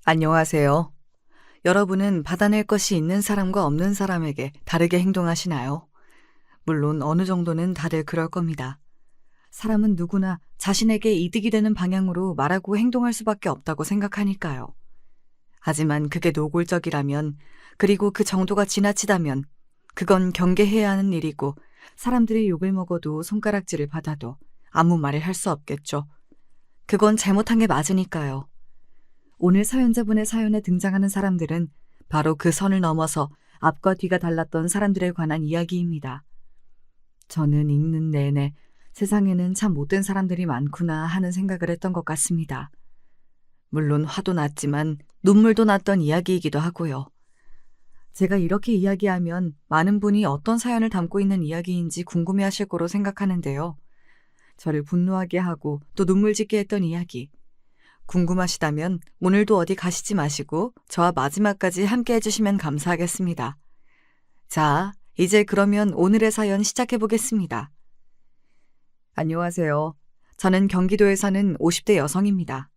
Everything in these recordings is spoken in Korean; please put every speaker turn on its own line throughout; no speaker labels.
안녕하세요. 여러분은 받아낼 것이 있는 사람과 없는 사람에게 다르게 행동하시나요? 물론 어느 정도는 다들 그럴 겁니다. 사람은 누구나 자신에게 이득이 되는 방향으로 말하고 행동할 수밖에 없다고 생각하니까요. 하지만 그게 노골적이라면, 그리고 그 정도가 지나치다면 그건 경계해야 하는 일이고, 사람들의 욕을 먹어도 손가락질을 받아도 아무 말을 할 수 없겠죠. 그건 잘못한 게 맞으니까요. 오늘 사연자분의 사연에 등장하는 사람들은 바로 그 선을 넘어서 앞과 뒤가 달랐던 사람들에 관한 이야기입니다. 저는 읽는 내내 세상에는 참 못된 사람들이 많구나 하는 생각을 했던 것 같습니다. 물론 화도 났지만 눈물도 났던 이야기이기도 하고요. 제가 이렇게 이야기하면 많은 분이 어떤 사연을 담고 있는 이야기인지 궁금해하실 거로 생각하는데요. 저를 분노하게 하고 또 눈물 짓게 했던 이야기. 궁금하시다면 오늘도 어디 가시지 마시고 저와 마지막까지 함께 해주시면 감사하겠습니다. 자, 이제 그러면 오늘의 사연 시작해 보겠습니다. 안녕하세요. 저는 경기도에 사는 50대 여성입니다.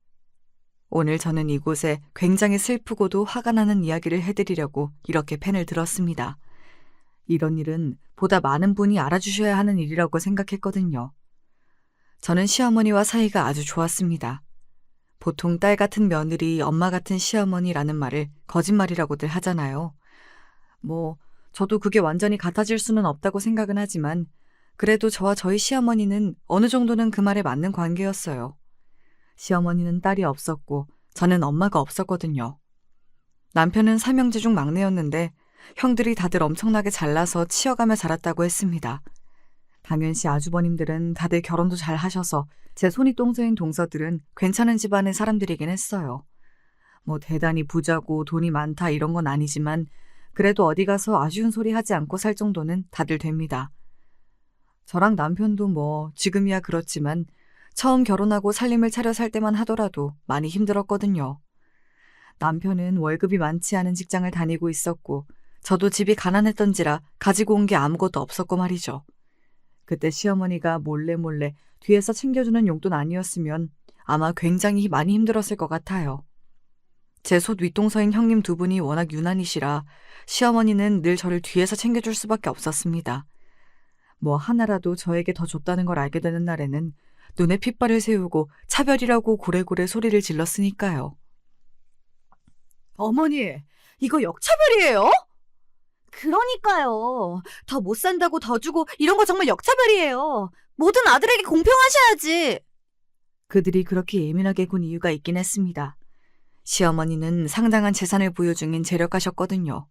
오늘 저는 이곳에 굉장히 슬프고도 화가 나는 이야기를 해드리려고 이렇게 펜을 들었습니다. 이런 일은 보다 많은 분이 알아주셔야 하는 일이라고 생각했거든요. 저는 시어머니와 사이가 아주 좋았습니다. 보통 딸 같은 며느리, 엄마 같은 시어머니라는 말을 거짓말이라고들 하잖아요. 저도 그게 완전히 같아질 수는 없다고 생각은 하지만 그래도 저와 저희 시어머니는 어느 정도는 그 말에 맞는 관계였어요. 시어머니는 딸이 없었고 저는 엄마가 없었거든요. 남편은 삼형제 중 막내였는데 형들이 다들 엄청나게 잘나서 치여가며 자랐다고 했습니다. 당연시 아주버님들은 다들 결혼도 잘 하셔서 제 손이 똥서인 동서들은 괜찮은 집안의 사람들이긴 했어요. 대단히 부자고 돈이 많다 이런 건 아니지만 그래도 어디 가서 아쉬운 소리 하지 않고 살 정도는 다들 됩니다. 저랑 남편도 지금이야 그렇지만 처음 결혼하고 살림을 차려 살 때만 하더라도 많이 힘들었거든요. 남편은 월급이 많지 않은 직장을 다니고 있었고 저도 집이 가난했던지라 가지고 온 게 아무것도 없었고 말이죠. 그때 시어머니가 몰래 뒤에서 챙겨주는 용돈 아니었으면 아마 굉장히 많이 힘들었을 것 같아요. 제 솥 윗동서인 형님 두 분이 워낙 유난이시라 시어머니는 늘 저를 뒤에서 챙겨줄 수밖에 없었습니다. 하나라도 저에게 더 줬다는 걸 알게 되는 날에는 눈에 핏발을 세우고 차별이라고 고래고래 소리를 질렀으니까요.
어머니, 이거 역차별이에요? 그러니까요. 더 못 산다고 더 주고 이런 거 정말 역차별이에요. 모든 아들에게 공평하셔야지.
그들이 그렇게 예민하게 군 이유가 있긴 했습니다. 시어머니는 상당한 재산을 보유 중인 재력가셨거든요.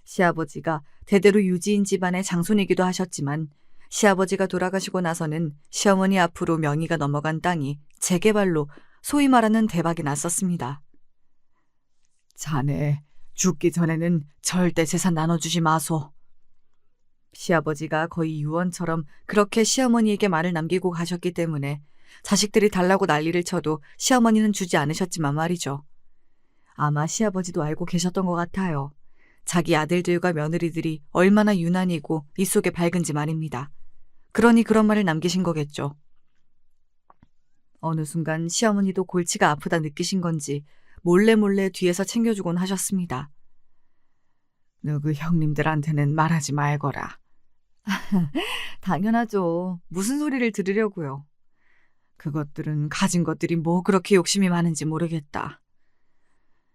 시아버지가 대대로 유지인 집안의 장손이기도 하셨지만 시아버지가 돌아가시고 나서는 시어머니 앞으로 명의가 넘어간 땅이 재개발로 소위 말하는 대박이 났었습니다. 자네, 죽기 전에는 절대 재산 나눠주지 마소. 시아버지가 거의 유언처럼 그렇게 시어머니에게 말을 남기고 가셨기 때문에 자식들이 달라고 난리를 쳐도 시어머니는 주지 않으셨지만 말이죠. 아마 시아버지도 알고 계셨던 것 같아요. 자기 아들들과 며느리들이 얼마나 유난이고 이 속에 밝은지 말입니다. 그러니 그런 말을 남기신 거겠죠. 어느 순간 시어머니도 골치가 아프다 느끼신 건지 몰래 뒤에서 챙겨주곤 하셨습니다. 너그 형님들한테는 말하지 말거라. 당연하죠. 무슨 소리를 들으려고요. 그것들은 가진 것들이 그렇게 욕심이 많은지 모르겠다.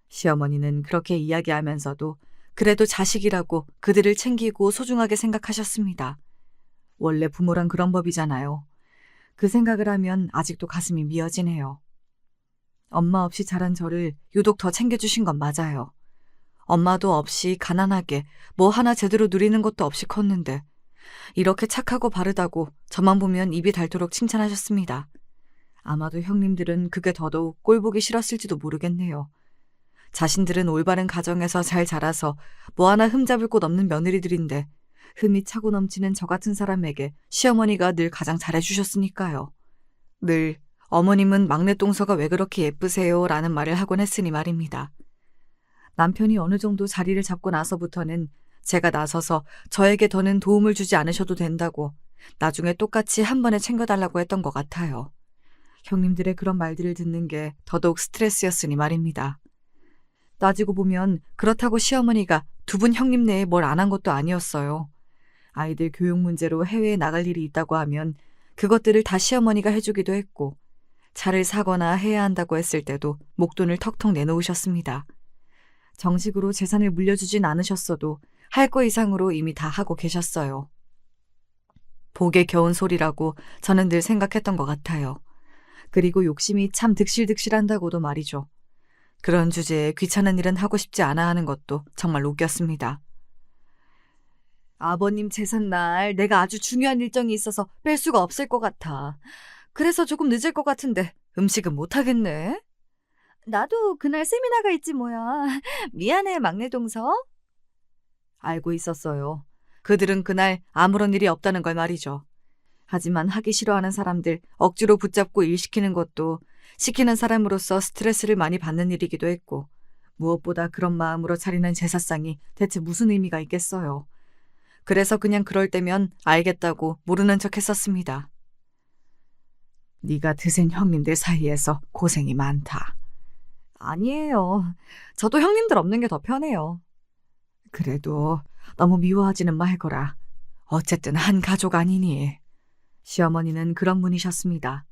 시어머니는 그렇게 이야기하면서도 그래도 자식이라고 그들을 챙기고 소중하게 생각하셨습니다. 원래 부모란 그런 법이잖아요. 그 생각을 하면 아직도 가슴이 미어지네요. 엄마 없이 자란 저를 유독 더 챙겨주신 건 맞아요. 엄마도 없이 가난하게 하나 제대로 누리는 것도 없이 컸는데 이렇게 착하고 바르다고 저만 보면 입이 닳도록 칭찬하셨습니다. 아마도 형님들은 그게 더더욱 꼴보기 싫었을지도 모르겠네요. 자신들은 올바른 가정에서 잘 자라서 하나 흠잡을 곳 없는 며느리들인데 흠이 차고 넘치는 저 같은 사람에게 시어머니가 늘 가장 잘해주셨으니까요. 늘 어머님은 막내 동서가 왜 그렇게 예쁘세요? 라는 말을 하곤 했으니 말입니다. 남편이 어느 정도 자리를 잡고 나서부터는 제가 나서서 저에게 더는 도움을 주지 않으셔도 된다고 나중에 똑같이 한 번에 챙겨달라고 했던 것 같아요. 형님들의 그런 말들을 듣는 게 더더욱 스트레스였으니 말입니다. 따지고 보면 그렇다고 시어머니가 두 분 형님 내에 뭘 안 한 것도 아니었어요. 아이들 교육 문제로 해외에 나갈 일이 있다고 하면 그것들을 다 시어머니가 해주기도 했고, 차를 사거나 해야 한다고 했을 때도 목돈을 턱턱 내놓으셨습니다. 정식으로 재산을 물려주진 않으셨어도 할 거 이상으로 이미 다 하고 계셨어요. 복에 겨운 소리라고 저는 늘 생각했던 것 같아요. 그리고 욕심이 참 득실득실한다고도 말이죠. 그런 주제에 귀찮은 일은 하고 싶지 않아 하는 것도 정말 웃겼습니다. 아버님 제삿날 내가 아주 중요한 일정이 있어서 뺄 수가 없을 것 같아. 그래서 조금 늦을 것 같은데 음식은 못하겠네.
나도 그날 세미나가 있지 뭐야. 미안해, 막내 동서.
알고 있었어요. 그들은 그날 아무런 일이 없다는 걸 말이죠. 하지만 하기 싫어하는 사람들 억지로 붙잡고 일 시키는 것도 시키는 사람으로서 스트레스를 많이 받는 일이기도 했고, 무엇보다 그런 마음으로 차리는 제사상이 대체 무슨 의미가 있겠어요. 그래서 그냥 그럴 때면 알겠다고 모르는 척 했었습니다. 네가 드센 형님들 사이에서 고생이 많다.
아니에요. 저도 형님들 없는 게 더 편해요.
그래도 너무 미워하지는 말거라. 어쨌든 한 가족 아니니. 시어머니는 그런 분이셨습니다.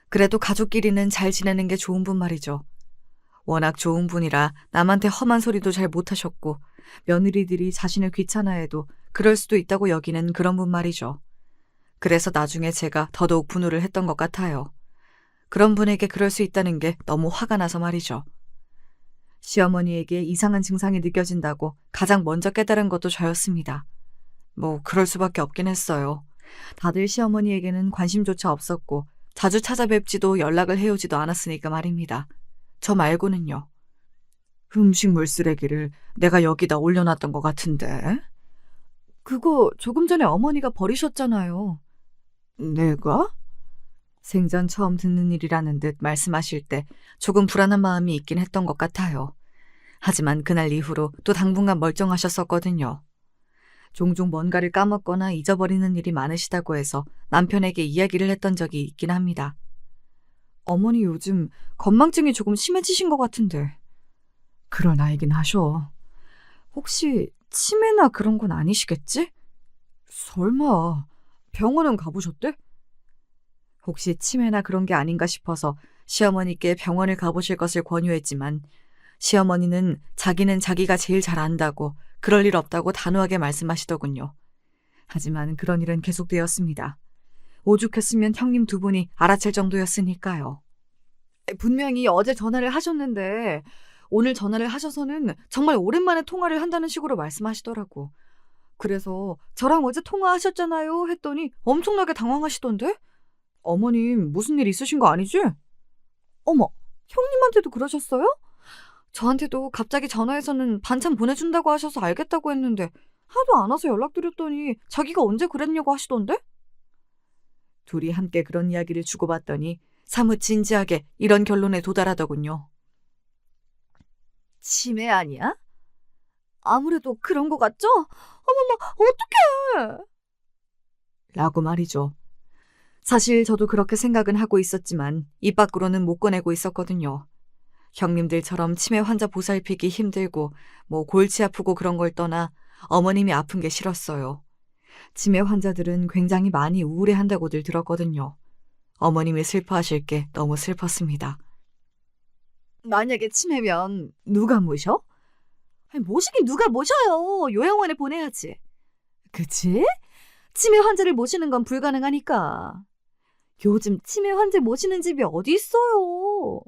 그래도 가족끼리는 잘 지내는 게 좋은 분 말이죠. 워낙 좋은 분이라 남한테 험한 소리도 잘 못하셨고, 며느리들이 자신을 귀찮아해도 그럴 수도 있다고 여기는 그런 분 말이죠. 그래서 나중에 제가 더더욱 분노를 했던 것 같아요. 그런 분에게 그럴 수 있다는 게 너무 화가 나서 말이죠. 시어머니에게 이상한 증상이 느껴진다고 가장 먼저 깨달은 것도 저였습니다. 뭐 그럴 수밖에 없긴 했어요. 다들 시어머니에게는 관심조차 없었고 자주 찾아뵙지도 연락을 해오지도 않았으니까 말입니다. 저 말고는요. 음식물 쓰레기를 내가 여기다 올려놨던 것 같은데. 그거 조금 전에 어머니가 버리셨잖아요. 내가? 생전 처음 듣는 일이라는 듯 말씀하실 때 조금 불안한 마음이 있긴 했던 것 같아요. 하지만 그날 이후로 또 당분간 멀쩡하셨었거든요. 종종 뭔가를 까먹거나 잊어버리는 일이 많으시다고 해서 남편에게 이야기를 했던 적이 있긴 합니다. 어머니 요즘 건망증이 조금 심해지신 것 같은데. 그럴 나이긴 하셔. 혹시 치매나 그런 건 아니시겠지? 설마 병원은 가보셨대? 혹시 치매나 그런 게 아닌가 싶어서 시어머니께 병원을 가보실 것을 권유했지만 시어머니는 자기는 자기가 제일 잘 안다고 그럴 일 없다고 단호하게 말씀하시더군요. 하지만 그런 일은 계속되었습니다. 오죽했으면 형님 두 분이 알아챌 정도였으니까요. 분명히 어제 전화를 하셨는데 오늘 전화를 하셔서는 정말 오랜만에 통화를 한다는 식으로 말씀하시더라고. 그래서 저랑 어제 통화하셨잖아요 했더니 엄청나게 당황하시던데? 어머님 무슨 일 있으신 거 아니지? 어머, 형님한테도 그러셨어요? 저한테도 갑자기 전화해서는 반찬 보내준다고 하셔서 알겠다고 했는데 하도 안 와서 연락드렸더니 자기가 언제 그랬냐고 하시던데? 둘이 함께 그런 이야기를 주고받더니 사뭇 진지하게 이런 결론에 도달하더군요.
치매 아니야? 아무래도 그런 거 같죠? 어머머, 어떡해!
라고 말이죠. 사실 저도 그렇게 생각은 하고 있었지만 입 밖으로는 못 꺼내고 있었거든요. 형님들처럼 치매 환자 보살피기 힘들고 뭐 골치 아프고 그런 걸 떠나 어머님이 아픈 게 싫었어요. 치매 환자들은 굉장히 많이 우울해한다고들 들었거든요. 어머님이 슬퍼하실 게 너무 슬펐습니다.
만약에 치매면 누가 모셔? 아니, 모시긴 누가 모셔요. 요양원에 보내야지.
그치?
치매 환자를 모시는 건 불가능하니까. 요즘 치매 환자 모시는 집이 어디 있어요.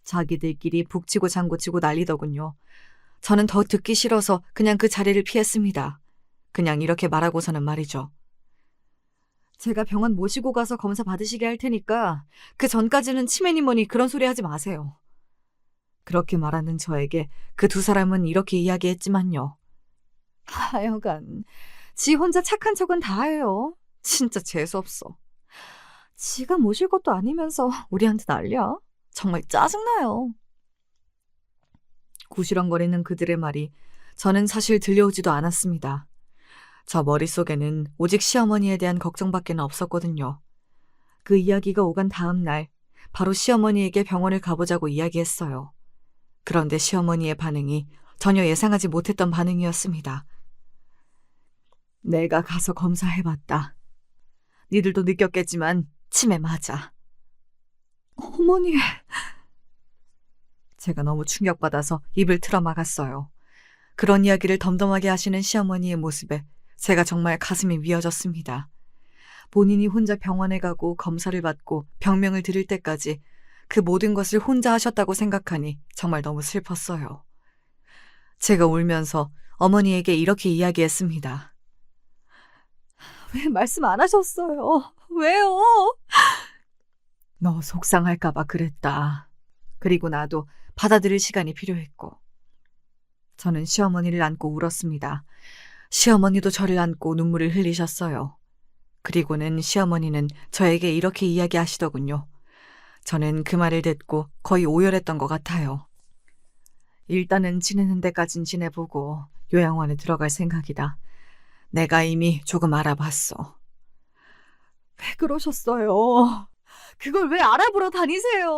자기들끼리 북치고 장구치고 난리더군요. 저는 더 듣기 싫어서 그냥 그 자리를 피했습니다. 그냥 이렇게 말하고서는 말이죠. 제가 병원 모시고 가서 검사 받으시게 할 테니까 그 전까지는 치매니 뭐니 그런 소리 하지 마세요. 그렇게 말하는 저에게 그 두 사람은 이렇게 이야기했지만요.
하여간 지 혼자 착한 척은 다 해요. 진짜 재수없어. 지가 모실 것도 아니면서 우리한테 난리야. 정말 짜증나요.
구시렁거리는 그들의 말이 저는 사실 들려오지도 않았습니다. 저 머릿속에는 오직 시어머니에 대한 걱정밖에 없었거든요. 그 이야기가 오간 다음 날 바로 시어머니에게 병원을 가보자고 이야기했어요. 그런데 시어머니의 반응이 전혀 예상하지 못했던 반응이었습니다. 내가 가서 검사해봤다. 니들도 느꼈겠지만 치매 맞아.
어머니,
제가 너무 충격받아서 입을 틀어막았어요. 그런 이야기를 덤덤하게 하시는 시어머니의 모습에 제가 정말 가슴이 미어졌습니다. 본인이 혼자 병원에 가고 검사를 받고 병명을 들을 때까지 그 모든 것을 혼자 하셨다고 생각하니 정말 너무 슬펐어요. 제가 울면서 어머니에게 이렇게 이야기했습니다.
왜 말씀 안 하셨어요? 왜요?
너 속상할까봐 그랬다. 그리고 나도 받아들일 시간이 필요했고. 저는 시어머니를 안고 울었습니다. 시어머니도 저를 안고 눈물을 흘리셨어요. 그리고는 시어머니는 저에게 이렇게 이야기하시더군요. 저는 그 말을 듣고 거의 오열했던 것 같아요. 일단은 지내는 데까진 지내보고 요양원에 들어갈 생각이다. 내가 이미 조금 알아봤어.
왜 그러셨어요? 그걸 왜 알아보러 다니세요?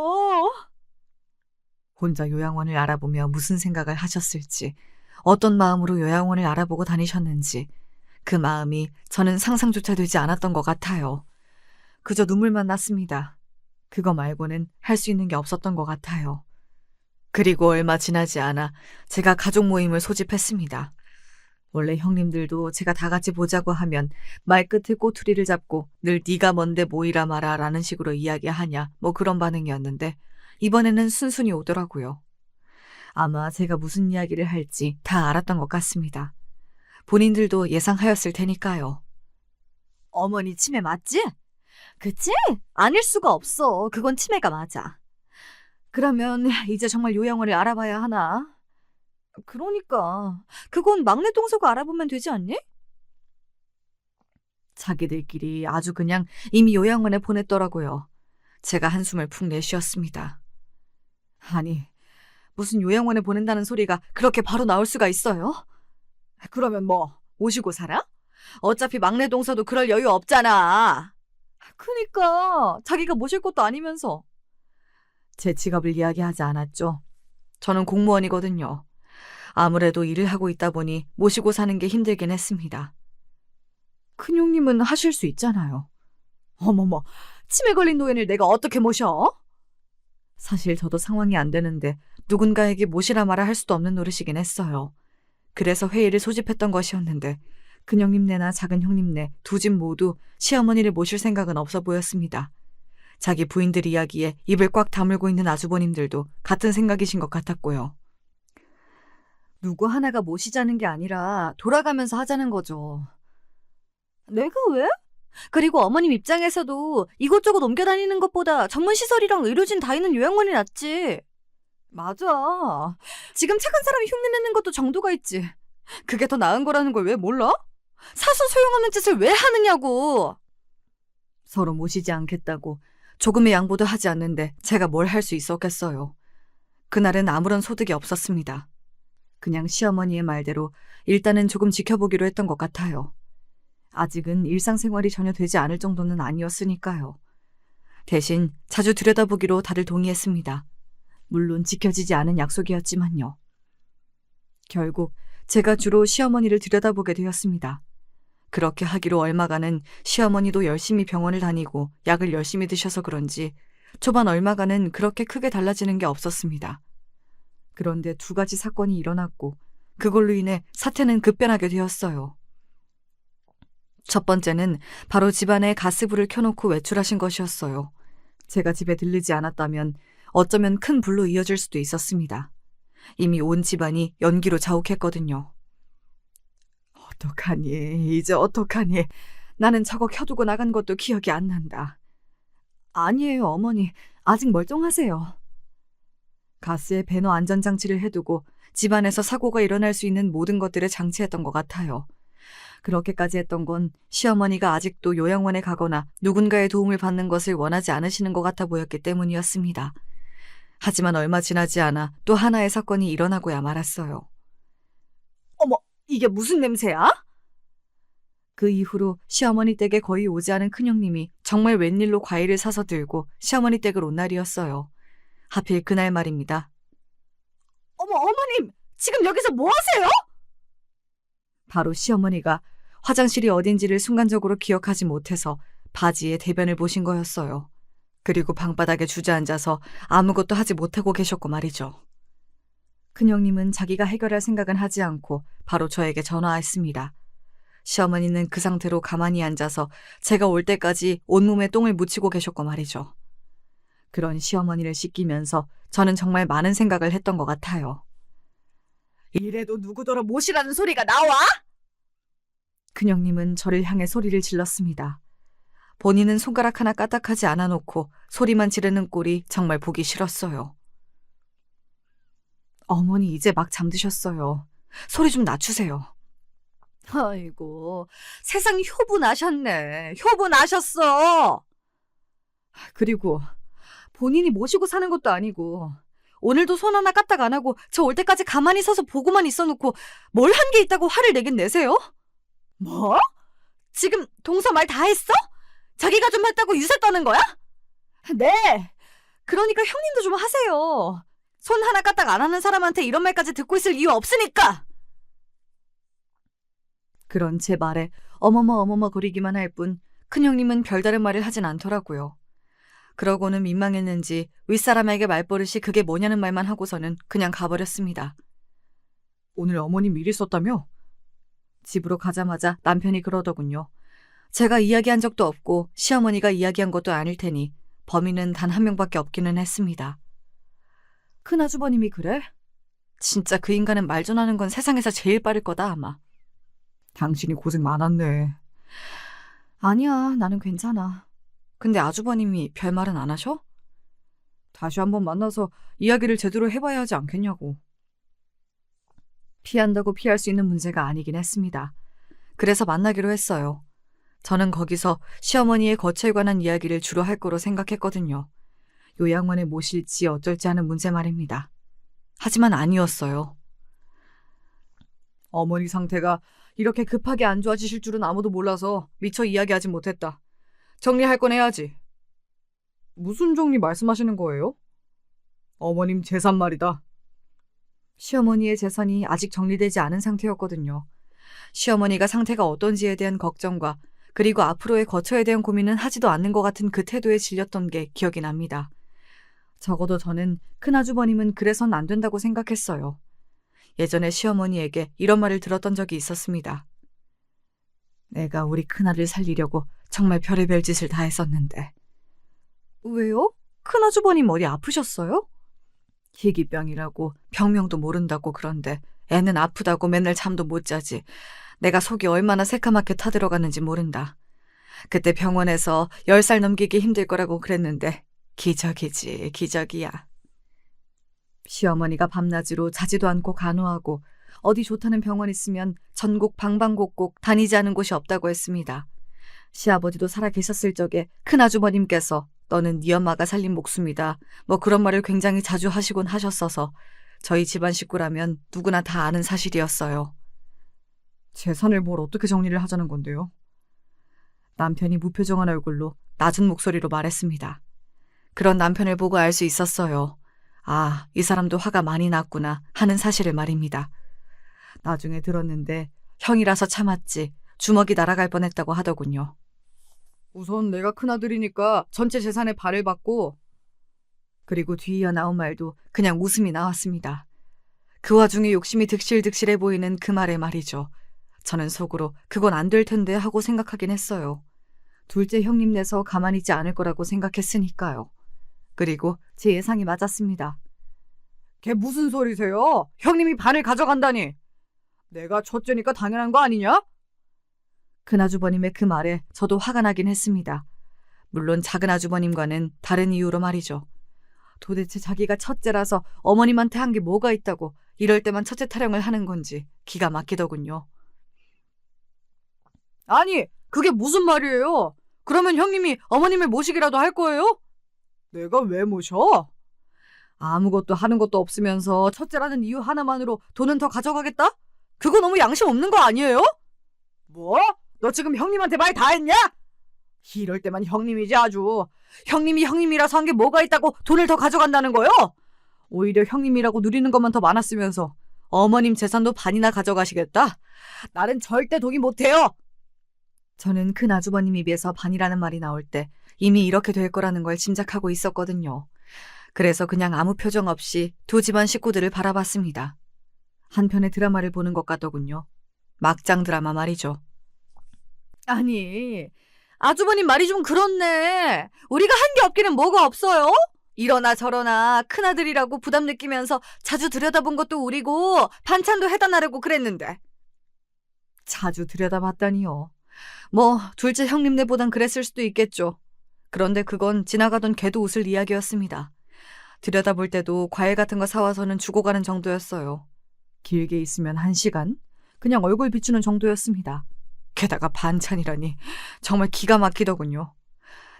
혼자 요양원을 알아보며 무슨 생각을 하셨을지, 어떤 마음으로 요양원을 알아보고 다니셨는지, 그 마음이 저는 상상조차 되지 않았던 것 같아요. 그저 눈물만 났습니다. 그거 말고는 할 수 있는 게 없었던 것 같아요. 그리고 얼마 지나지 않아 제가 가족 모임을 소집했습니다. 원래 형님들도 제가 다 같이 보자고 하면 말끝에 꼬투리를 잡고 늘 네가 뭔데 모이라 마라 라는 식으로 이야기하냐 뭐 그런 반응이었는데 이번에는 순순히 오더라고요. 아마 제가 무슨 이야기를 할지 다 알았던 것 같습니다. 본인들도 예상하였을 테니까요.
어머니 치매 맞지? 그치? 아닐 수가 없어. 그건 치매가 맞아. 그러면 이제 정말 요양원을 알아봐야 하나? 그러니까 그건 막내 동서가 알아보면 되지 않니?
자기들끼리 아주 그냥 이미 요양원에 보냈더라고요. 제가 한숨을 푹 내쉬었습니다. 아니, 무슨 요양원에 보낸다는 소리가 그렇게 바로 나올 수가 있어요?
그러면 뭐
모시고 살아? 어차피 막내 동서도 그럴 여유 없잖아.
그니까 자기가 모실 것도 아니면서.
제 직업을 이야기하지 않았죠. 저는 공무원이거든요. 아무래도 일을 하고 있다 보니 모시고 사는 게 힘들긴 했습니다.
큰형님은 하실 수 있잖아요. 어머머, 치매 걸린 노인을 내가 어떻게 모셔?
사실 저도 상황이 안 되는데 누군가에게 모시라 말아 할 수도 없는 노릇이긴 했어요. 그래서 회의를 소집했던 것이었는데 큰형님네나 작은 형님네 두 집 모두 시어머니를 모실 생각은 없어 보였습니다. 자기 부인들 이야기에 입을 꽉 다물고 있는 아주버님들도 같은 생각이신 것 같았고요.
누구 하나가 모시자는 게 아니라 돌아가면서 하자는 거죠. 내가 왜? 그리고 어머님 입장에서도 이것저것 옮겨 다니는 것보다 전문시설이랑 의료진 다 있는 요양원이 낫지. 맞아. 지금 착한 사람이 흉내내는 것도 정도가 있지. 그게 더 나은 거라는 걸 왜 몰라? 사서 소용없는 짓을 왜 하느냐고.
서로 모시지 않겠다고 조금의 양보도 하지 않는데 제가 뭘 할 수 있었겠어요. 그날은 아무런 소득이 없었습니다. 그냥 시어머니의 말대로 일단은 조금 지켜보기로 했던 것 같아요. 아직은 일상생활이 전혀 되지 않을 정도는 아니었으니까요. 대신 자주 들여다보기로 다들 동의했습니다. 물론 지켜지지 않은 약속이었지만요. 결국 제가 주로 시어머니를 들여다보게 되었습니다. 그렇게 하기로 얼마간은 시어머니도 열심히 병원을 다니고 약을 열심히 드셔서 그런지 초반 얼마간은 그렇게 크게 달라지는 게 없었습니다. 그런데 두 가지 사건이 일어났고 그걸로 인해 사태는 급변하게 되었어요. 첫 번째는 바로 집안에 가스불을 켜놓고 외출하신 것이었어요. 제가 집에 들르지 않았다면 어쩌면 큰 불로 이어질 수도 있었습니다. 이미 온 집안이 연기로 자욱했거든요. 어떡하니, 이제 어떡하니. 나는 저거 켜두고 나간 것도 기억이 안 난다.
아니에요, 어머니. 아직 멀쩡하세요.
가스에 배너 안전장치를 해두고 집안에서 사고가 일어날 수 있는 모든 것들을 장치했던 것 같아요. 그렇게까지 했던 건 시어머니가 아직도 요양원에 가거나 누군가의 도움을 받는 것을 원하지 않으시는 것 같아 보였기 때문이었습니다. 하지만 얼마 지나지 않아 또 하나의 사건이 일어나고야 말았어요.
어머, 이게 무슨 냄새야?
그 이후로 시어머니 댁에 거의 오지 않은 큰형님이 정말 웬일로 과일을 사서 들고 시어머니 댁을 온 날이었어요. 하필 그날 말입니다.
어머님! 지금 여기서 뭐 하세요?
바로 시어머니가 화장실이 어딘지를 순간적으로 기억하지 못해서 바지에 대변을 보신 거였어요. 그리고 방바닥에 주저앉아서 아무것도 하지 못하고 계셨고 말이죠. 큰형님은 자기가 해결할 생각은 하지 않고 바로 저에게 전화했습니다. 시어머니는 그 상태로 가만히 앉아서 제가 올 때까지 온몸에 똥을 묻히고 계셨고 말이죠. 그런 시어머니를 씻기면서 저는 정말 많은 생각을 했던 것 같아요.
이래도 누구더러 못이라는 소리가 나와?
큰형님은 저를 향해 소리를 질렀습니다. 본인은 손가락 하나 까딱하지 않아 놓고 소리만 지르는 꼴이 정말 보기 싫었어요. 어머니 이제 막 잠드셨어요. 소리 좀 낮추세요.
아이고, 세상 효분하셨네. 효분하셨어.
그리고 본인이 모시고 사는 것도 아니고 오늘도 손 하나 까딱 안 하고 저 올 때까지 가만히 서서 보고만 있어놓고 뭘 한 게 있다고 화를 내긴 내세요?
뭐? 지금 동서 말 다 했어? 자기가 좀 했다고 유세 떠는 거야? 네. 그러니까 형님도 좀 하세요. 손 하나 까딱 안 하는 사람한테 이런 말까지 듣고 있을 이유 없으니까.
그런 제 말에 어머머 거리기만 할 뿐 큰형님은 별다른 말을 하진 않더라고요. 그러고는 민망했는지 윗사람에게 말버릇이 그게 뭐냐는 말만 하고서는 그냥 가버렸습니다. 오늘 어머님 일 있었다며? 집으로 가자마자 남편이 그러더군요. 제가 이야기한 적도 없고 시어머니가 이야기한 것도 아닐 테니 범인은 단 한 명밖에 없기는 했습니다. 큰아주버님이 그래? 진짜 그 인간은 말 전하는 건 세상에서 제일 빠를 거다 아마. 당신이 고생 많았네. 아니야, 나는 괜찮아. 근데 아주버님이 별말은 안 하셔? 다시 한번 만나서 이야기를 제대로 해봐야 하지 않겠냐고. 피한다고 피할 수 있는 문제가 아니긴 했습니다. 그래서 만나기로 했어요. 저는 거기서 시어머니의 거처에 관한 이야기를 주로 할 거로 생각했거든요. 요양원에 모실지 어쩔지 하는 문제 말입니다. 하지만 아니었어요. 어머니 상태가 이렇게 급하게 안 좋아지실 줄은 아무도 몰라서 미처 이야기하지 못했다. 정리할 건 해야지. 무슨 정리 말씀하시는 거예요? 어머님 재산 말이다. 시어머니의 재산이 아직 정리되지 않은 상태였거든요. 시어머니가 상태가 어떤지에 대한 걱정과 그리고 앞으로의 거처에 대한 고민은 하지도 않는 것 같은 그 태도에 질렸던 게 기억이 납니다. 적어도 저는 큰아주버님은 그래선 안 된다고 생각했어요. 예전에 시어머니에게 이런 말을 들었던 적이 있었습니다. 내가 우리 큰아들 살리려고 정말 별의별 짓을 다 했었는데. 왜요? 큰아주버님 머리 아프셨어요? 희귀병이라고 병명도 모른다고 그런데 애는 아프다고 맨날 잠도 못 자지. 내가 속이 얼마나 새카맣게 타들어가는지 모른다. 그때 병원에서 10살 넘기기 힘들 거라고 그랬는데 기적이지, 기적이야. 시어머니가 밤낮으로 자지도 않고 간호하고 어디 좋다는 병원 있으면 전국 방방곡곡 다니지 않은 곳이 없다고 했습니다. 시아버지도 살아 계셨을 적에 큰아주버님께서 너는 네 엄마가 살린 목숨이다. 뭐 그런 말을 굉장히 자주 하시곤 하셨어서 저희 집안 식구라면 누구나 다 아는 사실이었어요. 재산을 뭘 어떻게 정리를 하자는 건데요? 남편이 무표정한 얼굴로 낮은 목소리로 말했습니다. 그런 남편을 보고 알 수 있었어요. 아, 이 사람도 화가 많이 났구나 하는 사실을 말입니다. 나중에 들었는데 형이라서 참았지 주먹이 날아갈 뻔했다고 하더군요. 우선 내가 큰아들이니까 전체 재산의 반을 받고. 그리고 뒤이어 나온 말도 그냥 웃음이 나왔습니다. 그 와중에 욕심이 득실득실해 보이는 그 말에 말이죠. 저는 속으로 그건 안 될 텐데 하고 생각하긴 했어요. 둘째 형님 내서 가만히 있지 않을 거라고 생각했으니까요. 그리고 제 예상이 맞았습니다. 걔 무슨 소리세요? 형님이 반을 가져간다니. 내가 첫째니까 당연한 거 아니냐? 큰아주버님의 그 말에 저도 화가 나긴 했습니다. 물론 작은아주버님과는 다른 이유로 말이죠. 도대체 자기가 첫째라서 어머님한테 한 게 뭐가 있다고 이럴 때만 첫째 타령을 하는 건지 기가 막히더군요. 아니, 그게 무슨 말이에요? 그러면 형님이 어머님을 모시기라도 할 거예요? 내가 왜 모셔? 아무것도 하는 것도 없으면서 첫째라는 이유 하나만으로 돈은 더 가져가겠다? 그거 너무 양심 없는 거 아니에요? 뭐? 너 지금 형님한테 말 다 했냐? 이럴 때만 형님이지 아주. 형님이 형님이라서 한 게 뭐가 있다고 돈을 더 가져간다는 거요? 오히려 형님이라고 누리는 것만 더 많았으면서 어머님 재산도 반이나 가져가시겠다? 나는 절대 동의 못해요. 저는 큰 아주버님 입에서 반이라는 말이 나올 때 이미 이렇게 될 거라는 걸 짐작하고 있었거든요. 그래서 그냥 아무 표정 없이 두 집안 식구들을 바라봤습니다. 한편의 드라마를 보는 것 같더군요. 막장 드라마 말이죠.
아니, 아주버님 말이 좀 그렇네. 우리가 한 게 없기는 뭐가 없어요? 이러나 저러나 큰아들이라고 부담 느끼면서 자주 들여다본 것도 우리고 반찬도 해다 나르고 그랬는데.
자주 들여다봤다니요. 뭐 둘째 형님네보단 그랬을 수도 있겠죠. 그런데 그건 지나가던 개도 웃을 이야기였습니다. 들여다볼 때도 과일 같은 거 사와서는 주고 가는 정도였어요. 길게 있으면 1시간? 그냥 얼굴 비추는 정도였습니다. 게다가 반찬이라니 정말 기가 막히더군요.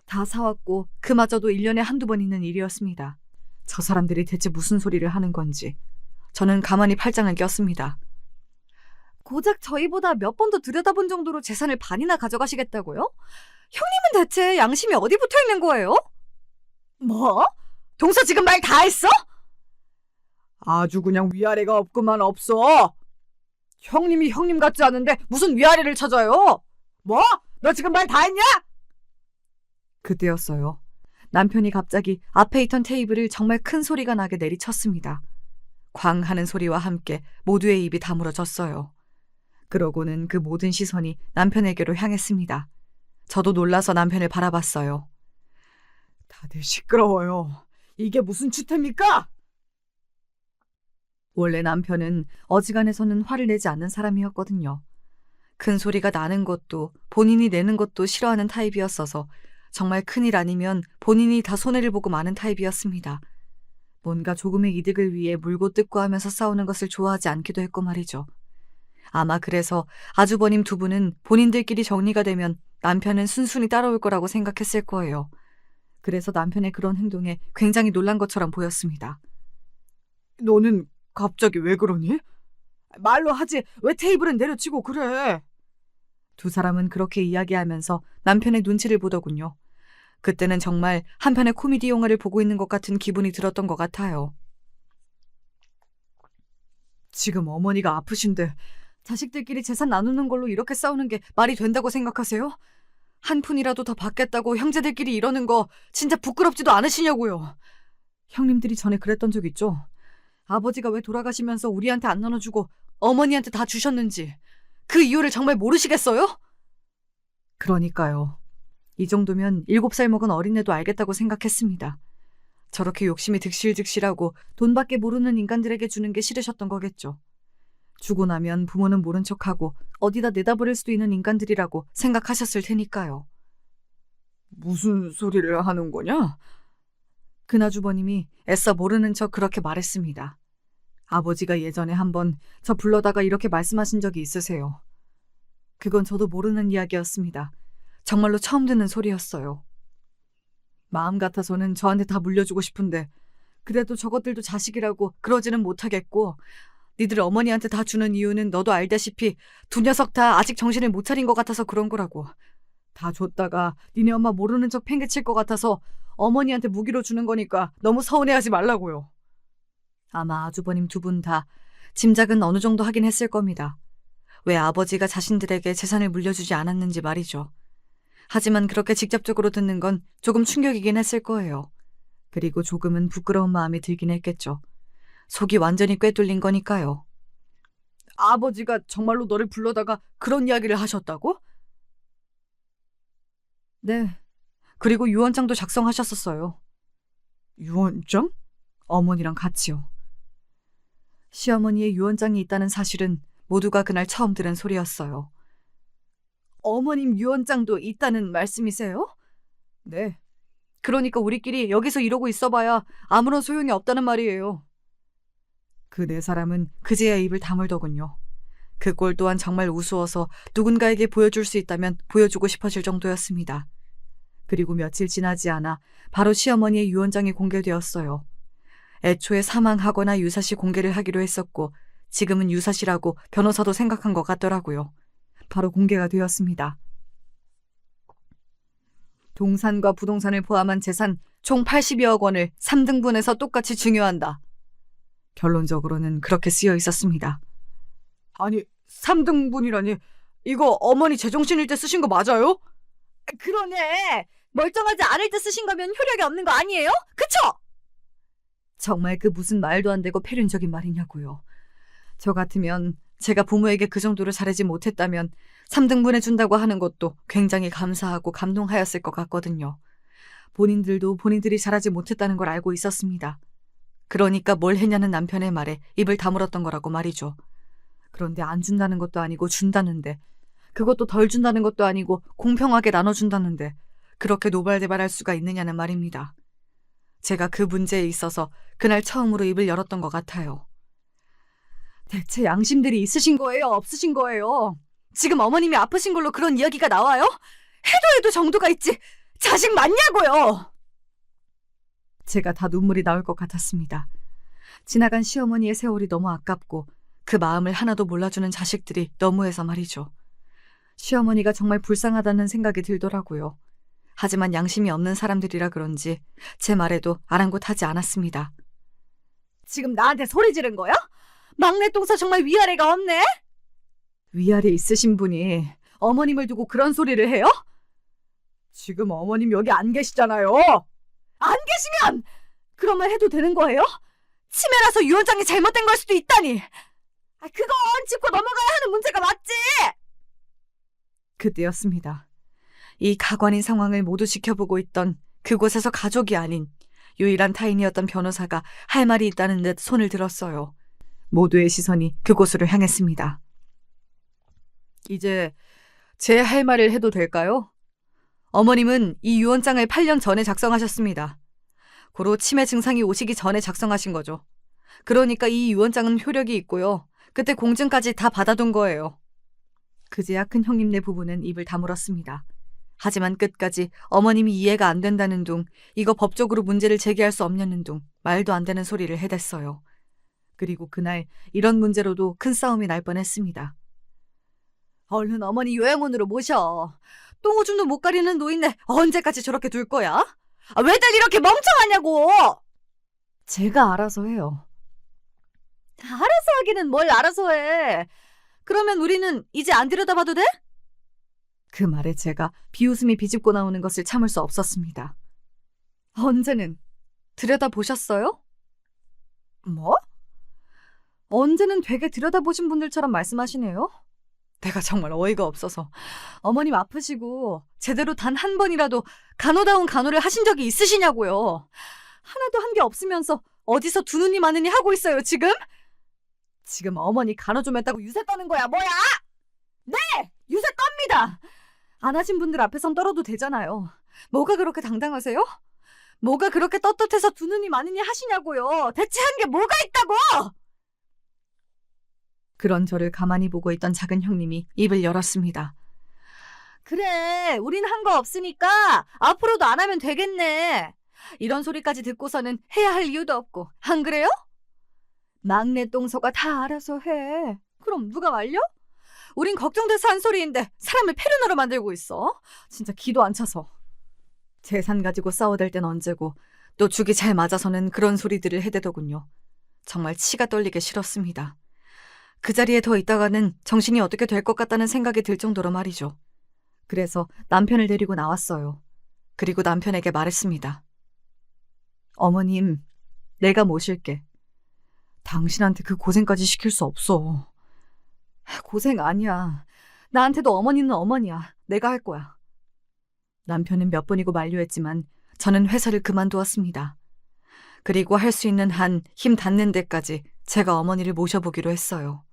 다 사왔고 그마저도 1년에 한두 번 있는 일이었습니다. 저 사람들이 대체 무슨 소리를 하는 건지 저는 가만히 팔짱을 꼈습니다.
고작 저희보다 몇 번 더 들여다본 정도로 재산을 반이나 가져가시겠다고요? 형님은 대체 양심이 어디 붙어 있는 거예요? 뭐? 동서 지금 말 다 했어?
아주 그냥 위아래가 없구만 없어. 형님이 형님 같지 않은데 무슨 위아래를 찾아요? 뭐? 너 지금 말 다 했냐? 그때였어요. 남편이 갑자기 앞에 있던 테이블을 정말 큰 소리가 나게 내리쳤습니다. 쾅 하는 소리와 함께 모두의 입이 다물어졌어요. 그러고는 그 모든 시선이 남편에게로 향했습니다. 저도 놀라서 남편을 바라봤어요. 다들 시끄러워요. 이게 무슨 추태입니까? 원래 남편은 어지간해서는 화를 내지 않는 사람이었거든요. 큰 소리가 나는 것도 본인이 내는 것도 싫어하는 타입이었어서 정말 큰일 아니면 본인이 다 손해를 보고 마는 타입이었습니다. 뭔가 조금의 이득을 위해 물고 뜯고 하면서 싸우는 것을 좋아하지 않기도 했고 말이죠. 아마 그래서 아주버님 두 분은 본인들끼리 정리가 되면 남편은 순순히 따라올 거라고 생각했을 거예요. 그래서 남편의 그런 행동에 굉장히 놀란 것처럼 보였습니다. 너는 갑자기 왜 그러니? 말로 하지 왜 테이블은 내려치고 그래? 두 사람은 그렇게 이야기하면서 남편의 눈치를 보더군요. 그때는 정말 한편의 코미디 영화를 보고 있는 것 같은 기분이 들었던 것 같아요. 지금 어머니가 아프신데 자식들끼리 재산 나누는 걸로 이렇게 싸우는 게 말이 된다고 생각하세요? 한 푼이라도 더 받겠다고 형제들끼리 이러는 거 진짜 부끄럽지도 않으시냐고요. 형님들이 전에 그랬던 적 있죠? 아버지가 왜 돌아가시면서 우리한테 안 나눠주고 어머니한테 다 주셨는지 그 이유를 정말 모르시겠어요? 그러니까요. 이 정도면 7살 먹은 어린애도 알겠다고 생각했습니다. 저렇게 욕심이 득실득실하고 돈밖에 모르는 인간들에게 주는 게 싫으셨던 거겠죠. 주고 나면 부모는 모른 척하고 어디다 내다버릴 수도 있는 인간들이라고 생각하셨을 테니까요. 무슨 소리를 하는 거냐? 그나주버님이 애써 모르는 척 그렇게 말했습니다. 아버지가 예전에 한번 저 불러다가 이렇게 말씀하신 적이 있으세요. 그건 저도 모르는 이야기였습니다. 정말로 처음 듣는 소리였어요. 마음 같아서는 저한테 다 물려주고 싶은데 그래도 저것들도 자식이라고 그러지는 못하겠고 니들 어머니한테 다 주는 이유는 너도 알다시피 두 녀석 다 아직 정신을 못 차린 것 같아서 그런 거라고. 다 줬다가 니네 엄마 모르는 척 팽개칠 것 같아서 어머니한테 무기로 주는 거니까 너무 서운해하지 말라고요. 아마 아주버님 두 분 다 짐작은 어느 정도 하긴 했을 겁니다. 왜 아버지가 자신들에게 재산을 물려주지 않았는지 말이죠. 하지만 그렇게 직접적으로 듣는 건 조금 충격이긴 했을 거예요. 그리고 조금은 부끄러운 마음이 들긴 했겠죠. 속이 완전히 꿰뚫린 거니까요. 아버지가 정말로 너를 불러다가 그런 이야기를 하셨다고? 네. 그리고 유언장도 작성하셨었어요. 유언장? 어머니랑 같이요. 시어머니의 유언장이 있다는 사실은 모두가 그날 처음 들은 소리였어요. 어머님 유언장도 있다는 말씀이세요? 네. 그러니까 우리끼리 여기서 이러고 있어봐야 아무런 소용이 없다는 말이에요. 그 네 사람은 그제야 입을 다물더군요. 그 꼴 또한 정말 우스워서 누군가에게 보여줄 수 있다면 보여주고 싶어질 정도였습니다. 그리고 며칠 지나지 않아 바로 시어머니의 유언장이 공개되었어요. 애초에 사망하거나 유사시 공개를 하기로 했었고 지금은 유사시라고 변호사도 생각한 것 같더라고요. 바로 공개가 되었습니다. 동산과 부동산을 포함한 재산 총 80여억 원을 3등분해서 똑같이 증여한다. 결론적으로는 그렇게 쓰여 있었습니다. 아니, 3등분이라니. 이거 어머니 제정신일 때 쓰신 거 맞아요?
그러네. 멀쩡하지 않을 때 쓰신 거면 효력이 없는 거 아니에요? 그쵸?
정말 그 무슨 말도 안 되고 패륜적인 말이냐고요. 저 같으면 제가 부모에게 그 정도로 잘하지 못했다면 3등분 해준다고 하는 것도 굉장히 감사하고 감동하였을 것 같거든요. 본인들도 본인들이 잘하지 못했다는 걸 알고 있었습니다. 그러니까 뭘 했냐는 남편의 말에 입을 다물었던 거라고 말이죠. 그런데 안 준다는 것도 아니고 준다는데, 그것도 덜 준다는 것도 아니고 공평하게 나눠준다는데 그렇게 노발대발할 수가 있느냐는 말입니다. 제가 그 문제에 있어서 그날 처음으로 입을 열었던 것 같아요.
대체 양심들이 있으신 거예요? 없으신 거예요? 지금 어머님이 아프신 걸로 그런 이야기가 나와요? 해도 정도가 있지. 자식 맞냐고요?
제가 다 눈물이 나올 것 같았습니다. 지나간 시어머니의 세월이 너무 아깝고 그 마음을 하나도 몰라주는 자식들이 너무해서 말이죠. 시어머니가 정말 불쌍하다는 생각이 들더라고요. 하지만 양심이 없는 사람들이라 그런지 제 말에도 아랑곳하지 않았습니다.
지금 나한테 소리 지른 거야? 막내 똥서 정말 위아래가 없네?
위아래 있으신 분이
어머님을 두고 그런 소리를 해요? 지금 어머님 여기 안 계시잖아요. 안 계시면 그러면 해도 되는 거예요? 치매라서 유언장이 잘못된 걸 수도 있다니. 그건 짚고 넘어가야 하는 문제가 맞지.
그때였습니다. 이 가관인 상황을 모두 지켜보고 있던 그곳에서 가족이 아닌 유일한 타인이었던 변호사가 할 말이 있다는 듯 손을 들었어요. 모두의 시선이 그곳으로 향했습니다. 이제 제 할 말을 해도 될까요? 어머님은 이 유언장을 8년 전에 작성하셨습니다. 고로 치매 증상이 오시기 전에 작성하신 거죠. 그러니까 이 유언장은 효력이 있고요. 그때 공증까지 다 받아둔 거예요. 그제야 큰 형님네 부부는 입을 다물었습니다. 하지만 끝까지 어머님이 이해가 안 된다는 둥, 이거 법적으로 문제를 제기할 수 없냐는 둥, 말도 안 되는 소리를 해댔어요. 그리고 그날 이런 문제로도 큰 싸움이 날 뻔했습니다.
얼른 어머니 요양원으로 모셔. 똥오줌도 못 가리는 노인네 언제까지 저렇게 둘 거야? 왜들 이렇게 멍청하냐고.
제가 알아서 해요.
알아서 하기는 뭘 알아서 해. 그러면 우리는 이제 안 들여다봐도 돼?
그 말에 제가 비웃음이 비집고 나오는 것을 참을 수 없었습니다.
언제는 들여다보셨어요?
뭐?
언제는 되게 들여다보신 분들처럼 말씀하시네요.
내가 정말 어이가 없어서.
어머님 아프시고 제대로 단 한 번이라도 간호다운 간호를 하신 적이 있으시냐고요. 하나도 한 게 없으면서 어디서 두 눈이 많으니 하고 있어요 지금? 지금 어머니 간호 좀 했다고 유세 떠는 거야 뭐야? 네! 유세 떱니다. 안 하신 분들 앞에선 떨어도 되잖아요. 뭐가 그렇게 당당하세요? 뭐가 그렇게 떳떳해서 두 눈이 많으니 하시냐고요. 대체 한 게 뭐가 있다고?
그런 저를 가만히 보고 있던 작은 형님이 입을 열었습니다.
그래, 우린 한 거 없으니까 앞으로도 안 하면 되겠네. 이런 소리까지 듣고서는 해야 할 이유도 없고, 안 그래요? 막내 똥서가 다 알아서 해. 그럼 누가 말려? 우린 걱정돼서 한 소리인데 사람을 패륜으로 만들고 있어. 진짜 기도 안 차서.
재산 가지고 싸워댈 땐 언제고 또 죽이 잘 맞아서는 그런 소리들을 해대더군요. 정말 치가 떨리게 싫었습니다. 그 자리에 더 있다가는 정신이 어떻게 될 것 같다는 생각이 들 정도로 말이죠. 그래서 남편을 데리고 나왔어요. 그리고 남편에게 말했습니다. 어머님, 내가 모실게. 당신한테 그 고생까지 시킬 수 없어.
고생 아니야. 나한테도 어머니는 어머니야. 내가 할 거야.
남편은 몇 번이고 만류했지만 저는 회사를 그만두었습니다. 그리고 할 수 있는 한 힘 닿는 데까지 제가 어머니를 모셔보기로 했어요.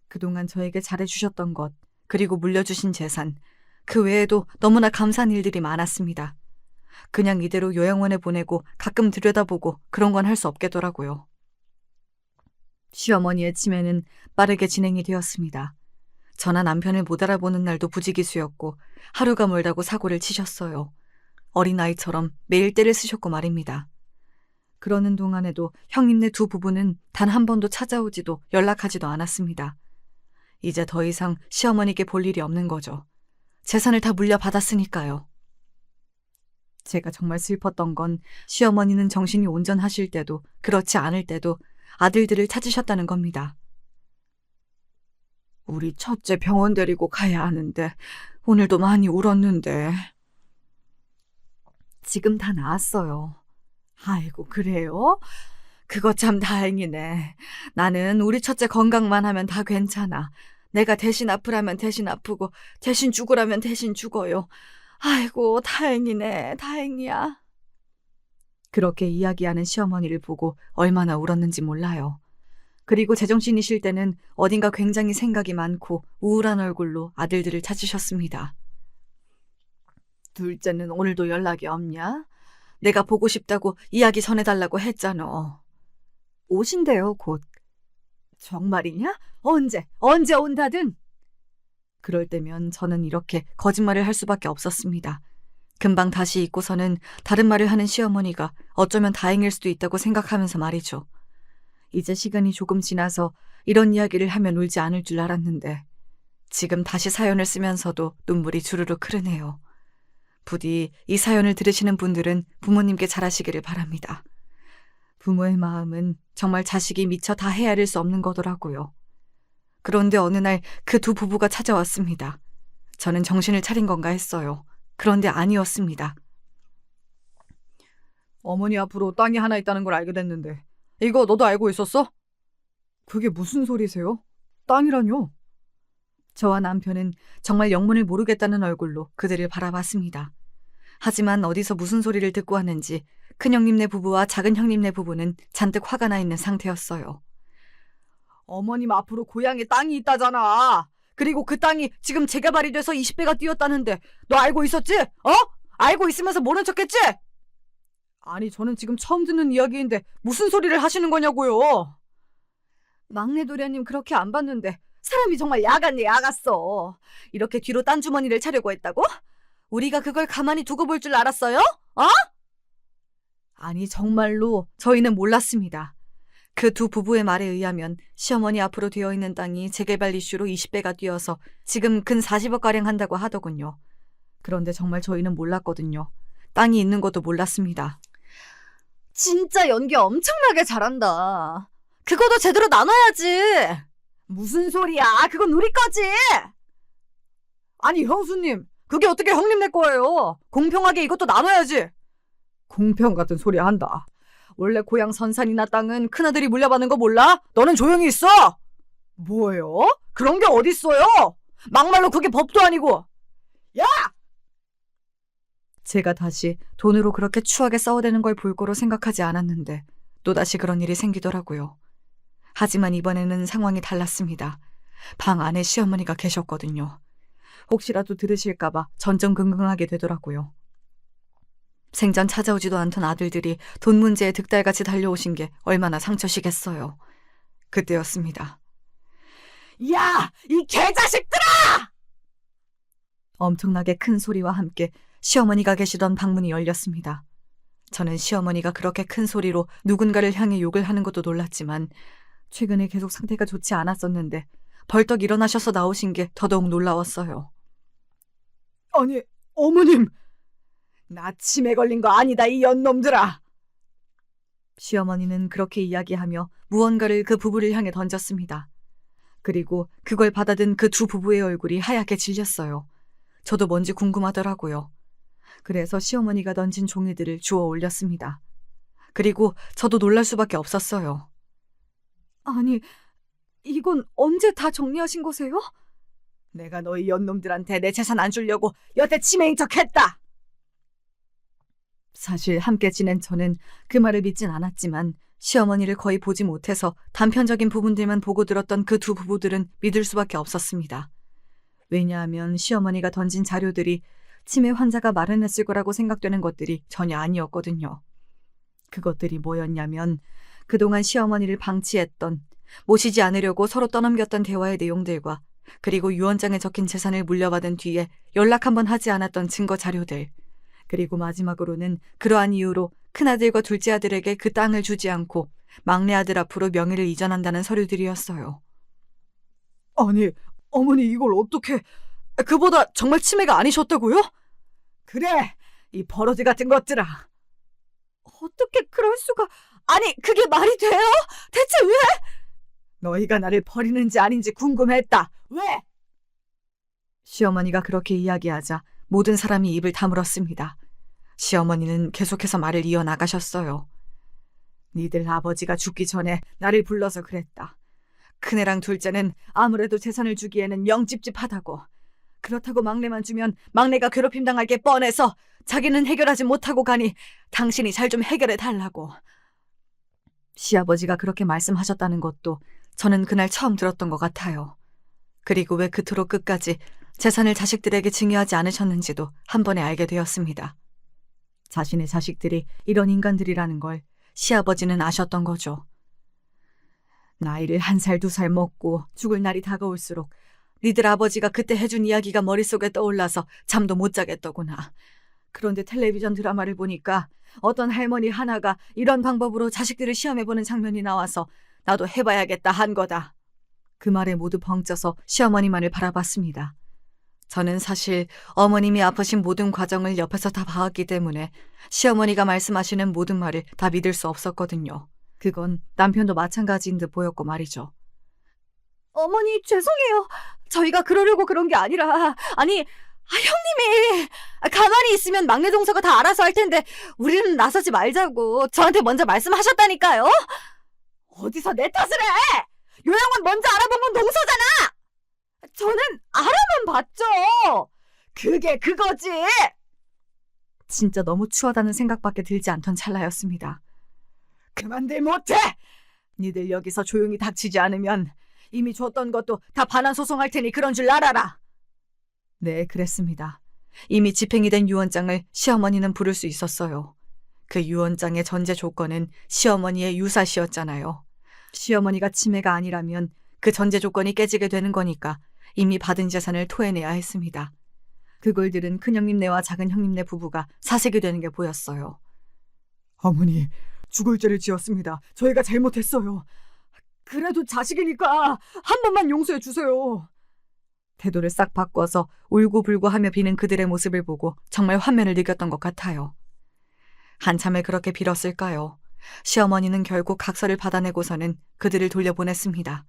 그동안 저에게 잘해주셨던 것, 그리고 물려주신 재산, 그 외에도 너무나 감사한 일들이 많았습니다. 그냥 이대로 요양원에 보내고 가끔 들여다보고 그런 건 할 수 없겠더라고요. 시어머니의 치매는 빠르게 진행이 되었습니다. 저나 남편을 못 알아보는 날도 부지기수였고 하루가 멀다고 사고를 치셨어요. 어린아이처럼 매일 떼를 쓰셨고 말입니다. 그러는 동안에도 형님네 두 부부는 단 한 번도 찾아오지도 연락하지도 않았습니다. 이제 더 이상 시어머니께 볼 일이 없는 거죠. 재산을 다 물려받았으니까요. 제가 정말 슬펐던 건 시어머니는 정신이 온전하실 때도 그렇지 않을 때도 아들들을 찾으셨다는 겁니다. 우리 첫째 병원 데리고 가야 하는데 오늘도 많이 울었는데. 지금 다 나았어요. 아이고, 그래요? 그거 참 다행이네. 나는 우리 첫째 건강만 하면 다 괜찮아. 내가 대신 아프라면 대신 아프고 대신 죽으라면 대신 죽어요. 아이고, 다행이네. 다행이야. 그렇게 이야기하는 시어머니를 보고 얼마나 울었는지 몰라요. 그리고 제정신이실 때는 어딘가 굉장히 생각이 많고 우울한 얼굴로 아들들을 찾으셨습니다. 둘째는 오늘도 연락이 없냐? 내가 보고 싶다고 이야기 전해달라고 했잖아. 오신대요, 곧. 정말이냐? 언제 온다든? 그럴 때면 저는 이렇게 거짓말을 할 수밖에 없었습니다. 금방 다시 잊고서는 다른 말을 하는 시어머니가 어쩌면 다행일 수도 있다고 생각하면서 말이죠. 이제 시간이 조금 지나서 이런 이야기를 하면 울지 않을 줄 알았는데 지금 다시 사연을 쓰면서도 눈물이 주르륵 흐르네요. 부디 이 사연을 들으시는 분들은 부모님께 잘하시기를 바랍니다. 부모의 마음은 정말 자식이 미처 다 헤아릴 수 없는 거더라고요. 그런데 어느 날 그 두 부부가 찾아왔습니다. 저는 정신을 차린 건가 했어요. 그런데 아니었습니다. 어머니 앞으로 땅이 하나 있다는 걸 알게 됐는데 이거 너도 알고 있었어? 그게 무슨 소리세요? 땅이라뇨? 저와 남편은 정말 영문을 모르겠다는 얼굴로 그들을 바라봤습니다. 하지만 어디서 무슨 소리를 듣고 왔는지 큰형님네 부부와 작은 형님네 부부는 잔뜩 화가 나 있는 상태였어요. 어머님 앞으로 고향에 땅이 있다잖아. 그리고 그 땅이 지금 재개발이 돼서 20배가 뛰었다는데 너 알고 있었지? 알고 있으면서 모른 척했지? 아니, 저는 지금 처음 듣는 이야기인데 무슨 소리를 하시는 거냐고요. 막내 도련님 그렇게 안 봤는데 사람이 정말 야갔네, 야갔어. 이렇게 뒤로 딴 주머니를 차려고 했다고? 우리가 그걸 가만히 두고 볼 줄 알았어요? 아니, 정말로 저희는 몰랐습니다. 그 두 부부의 말에 의하면 시어머니 앞으로 되어 있는 땅이 재개발 이슈로 20배가 뛰어서 지금 근 40억가량 한다고 하더군요. 그런데 정말 저희는 몰랐거든요. 땅이 있는 것도 몰랐습니다.
진짜 연기 엄청나게 잘한다. 그거도 제대로 나눠야지.
무슨 소리야? 그건 우리 거지. 아니, 형수님, 그게 어떻게 형님네 거예요? 공평하게 이것도 나눠야지. 공평 같은 소리 한다. 원래 고향 선산이나 땅은 큰아들이 물려받는 거 몰라? 너는 조용히 있어. 뭐예요? 그런 게 어딨어요? 막말로 그게 법도 아니고. 야!
제가 다시 돈으로 그렇게 추하게 싸워대는 걸 볼 거로 생각하지 않았는데 또다시 그런 일이 생기더라고요. 하지만 이번에는 상황이 달랐습니다. 방 안에 시어머니가 계셨거든요. 혹시라도 들으실까봐 전전긍긍하게 되더라고요. 생전 찾아오지도 않던 아들들이 돈 문제에 득달같이 달려오신 게 얼마나 상처시겠어요. 그때였습니다.
야! 이 개자식들아!
엄청나게 큰 소리와 함께 시어머니가 계시던 방문이 열렸습니다. 저는 시어머니가 그렇게 큰 소리로 누군가를 향해 욕을 하는 것도 놀랐지만 최근에 계속 상태가 좋지 않았었는데 벌떡 일어나셔서 나오신 게 더더욱 놀라웠어요.
아니, 어머님. 나 치매 걸린 거 아니다, 이 연놈들아.
시어머니는 그렇게 이야기하며 무언가를 그 부부를 향해 던졌습니다. 그리고 그걸 받아든 그 두 부부의 얼굴이 하얗게 질렸어요. 저도 뭔지 궁금하더라고요. 그래서 시어머니가 던진 종이들을 주워 올렸습니다. 그리고 저도 놀랄 수밖에 없었어요.
아니, 이건 언제 다 정리하신 거세요?
내가 너희 연놈들한테 내 재산 안 주려고 여태 치매인 척 했다.
사실 함께 지낸 저는 그 말을 믿진 않았지만 시어머니를 거의 보지 못해서 단편적인 부분들만 보고 들었던 그 두 부부들은 믿을 수밖에 없었습니다. 왜냐하면 시어머니가 던진 자료들이 치매 환자가 마련했을 거라고 생각되는 것들이 전혀 아니었거든요. 그것들이 뭐였냐면 그동안 시어머니를 방치했던, 모시지 않으려고 서로 떠넘겼던 대화의 내용들과 그리고 유언장에 적힌 재산을 물려받은 뒤에 연락 한번 하지 않았던 증거 자료들, 그리고 마지막으로는 그러한 이유로 큰아들과 둘째 아들에게 그 땅을 주지 않고 막내 아들 앞으로 명의를 이전한다는 서류들이었어요.
아니, 어머니 이걸 어떻게... 그보다 정말 치매가 아니셨다고요? 그래, 이 버러지 같은 것들아.
어떻게 그럴 수가...
아니, 그게 말이 돼요? 대체 왜? 너희가 나를 버리는지 아닌지 궁금했다. 왜?
시어머니가 그렇게 이야기하자 모든 사람이 입을 다물었습니다. 시어머니는 계속해서 말을 이어나가셨어요.
니들 아버지가 죽기 전에 나를 불러서 그랬다. 큰애랑 둘째는 아무래도 재산을 주기에는 영 찝찝하다고. 그렇다고 막내만 주면 막내가 괴롭힘 당할 게 뻔해서 자기는 해결하지 못하고 가니 당신이 잘 좀 해결해 달라고.
시아버지가 그렇게 말씀하셨다는 것도 저는 그날 처음 들었던 것 같아요. 그리고 왜 그토록 끝까지 재산을 자식들에게 증여하지 않으셨는지도 한 번에 알게 되었습니다. 자신의 자식들이 이런 인간들이라는 걸 시아버지는 아셨던 거죠. 나이를 1살, 2살 먹고 죽을 날이 다가올수록 니들 아버지가 그때 해준 이야기가 머릿속에 떠올라서 잠도 못 자겠더구나. 그런데 텔레비전 드라마를 보니까 어떤 할머니 하나가 이런 방법으로 자식들을 시험해보는 장면이 나와서 나도 해봐야겠다 한 거다. 그 말에 모두 벙쪄서 시어머니만을 바라봤습니다. 저는 사실 어머님이 아프신 모든 과정을 옆에서 다 봐왔기 때문에 시어머니가 말씀하시는 모든 말을 다 믿을 수 없었거든요. 그건 남편도 마찬가지인 듯 보였고 말이죠.
어머니, 죄송해요. 저희가 그러려고 그런 게 아니라, 아니, 형님이 가만히 있으면 막내 동서가 다 알아서 할 텐데 우리는 나서지 말자고 저한테 먼저 말씀하셨다니까요.
어디서 내 탓을 해! 요양원 먼저 알아본 건 동서잖아! 저는 알아만 봤죠! 그게 그거지!
진짜 너무 추하다는 생각밖에 들지 않던 찰나였습니다.
그만들 못해! 니들 여기서 조용히 닥치지 않으면 이미 줬던 것도 다 반환 소송할 테니 그런 줄 알아라!
네, 그랬습니다. 이미 집행이 된 유언장을 시어머니는 부를 수 있었어요. 그 유언장의 전제 조건은 시어머니의 유사시였잖아요. 시어머니가 치매가 아니라면 그 전제 조건이 깨지게 되는 거니까 이미 받은 재산을 토해내야 했습니다. 그걸 들은 큰형님네와 작은형님네 부부가 사색이 되는 게 보였어요.
어머니, 죽을 죄를 지었습니다. 저희가 잘못했어요. 그래도 자식이니까 한 번만 용서해 주세요.
태도를 싹 바꿔서 울고불고 하며 비는 그들의 모습을 보고 정말 환멸을 느꼈던 것 같아요. 한참을 그렇게 빌었을까요? 시어머니는 결국 각서를 받아내고서는 그들을 돌려보냈습니다.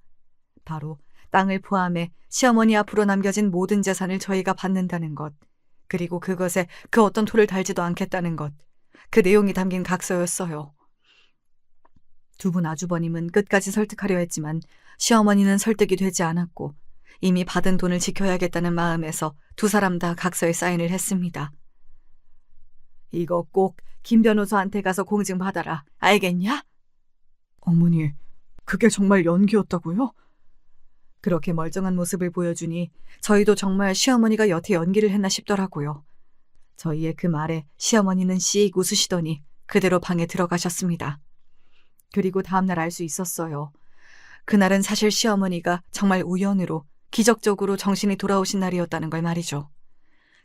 바로 땅을 포함해 시어머니 앞으로 남겨진 모든 재산을 저희가 받는다는 것, 그리고 그것에 그 어떤 토를 달지도 않겠다는 것, 그 내용이 담긴 각서였어요. 두 분 아주버님은 끝까지 설득하려 했지만 시어머니는 설득이 되지 않았고 이미 받은 돈을 지켜야겠다는 마음에서 두 사람 다 각서에 사인을 했습니다.
이거 꼭 김 변호사한테 가서 공증받아라. 알겠냐? 어머니, 그게 정말 연기였다고요?
그렇게 멀쩡한 모습을 보여주니 저희도 정말 시어머니가 여태 연기를 했나 싶더라고요. 저희의 그 말에 시어머니는 씩 웃으시더니 그대로 방에 들어가셨습니다. 그리고 다음날 알 수 있었어요. 그날은 사실 시어머니가 정말 우연으로 기적적으로 정신이 돌아오신 날이었다는 걸 말이죠.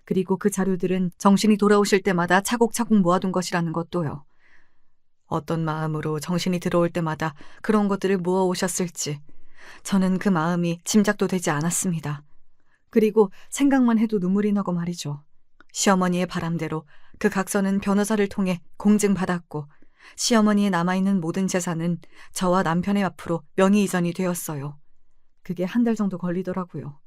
그리고 그 자료들은 정신이 돌아오실 때마다 차곡차곡 모아둔 것이라는 것도요. 어떤 마음으로 정신이 들어올 때마다 그런 것들을 모아오셨을지 저는 그 마음이 짐작도 되지 않았습니다. 그리고 생각만 해도 눈물이 나고 말이죠. 시어머니의 바람대로 그 각서는 변호사를 통해 공증받았고 시어머니의 남아있는 모든 재산은 저와 남편의 앞으로 명의 이전이 되었어요. 그게 한 달 정도 걸리더라고요.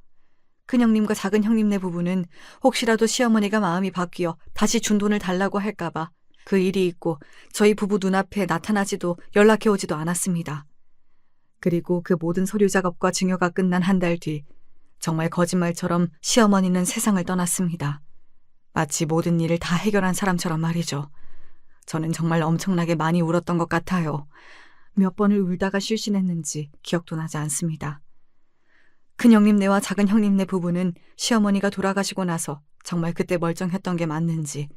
큰형님과 작은형님네 부부는 혹시라도 시어머니가 마음이 바뀌어 다시 준 돈을 달라고 할까봐 그 일이 있고 저희 부부 눈앞에 나타나지도 연락해오지도 않았습니다. 그리고 그 모든 서류 작업과 증여가 끝난 한 달 뒤 정말 거짓말처럼 시어머니는 세상을 떠났습니다. 마치 모든 일을 다 해결한 사람처럼 말이죠. 저는 정말 엄청나게 많이 울었던 것 같아요. 몇 번을 울다가 실신했는지 기억도 나지 않습니다. 큰형님네와 작은형님네 부부는 시어머니가 돌아가시고 나서 정말 그때 멀쩡했던 게 맞는지,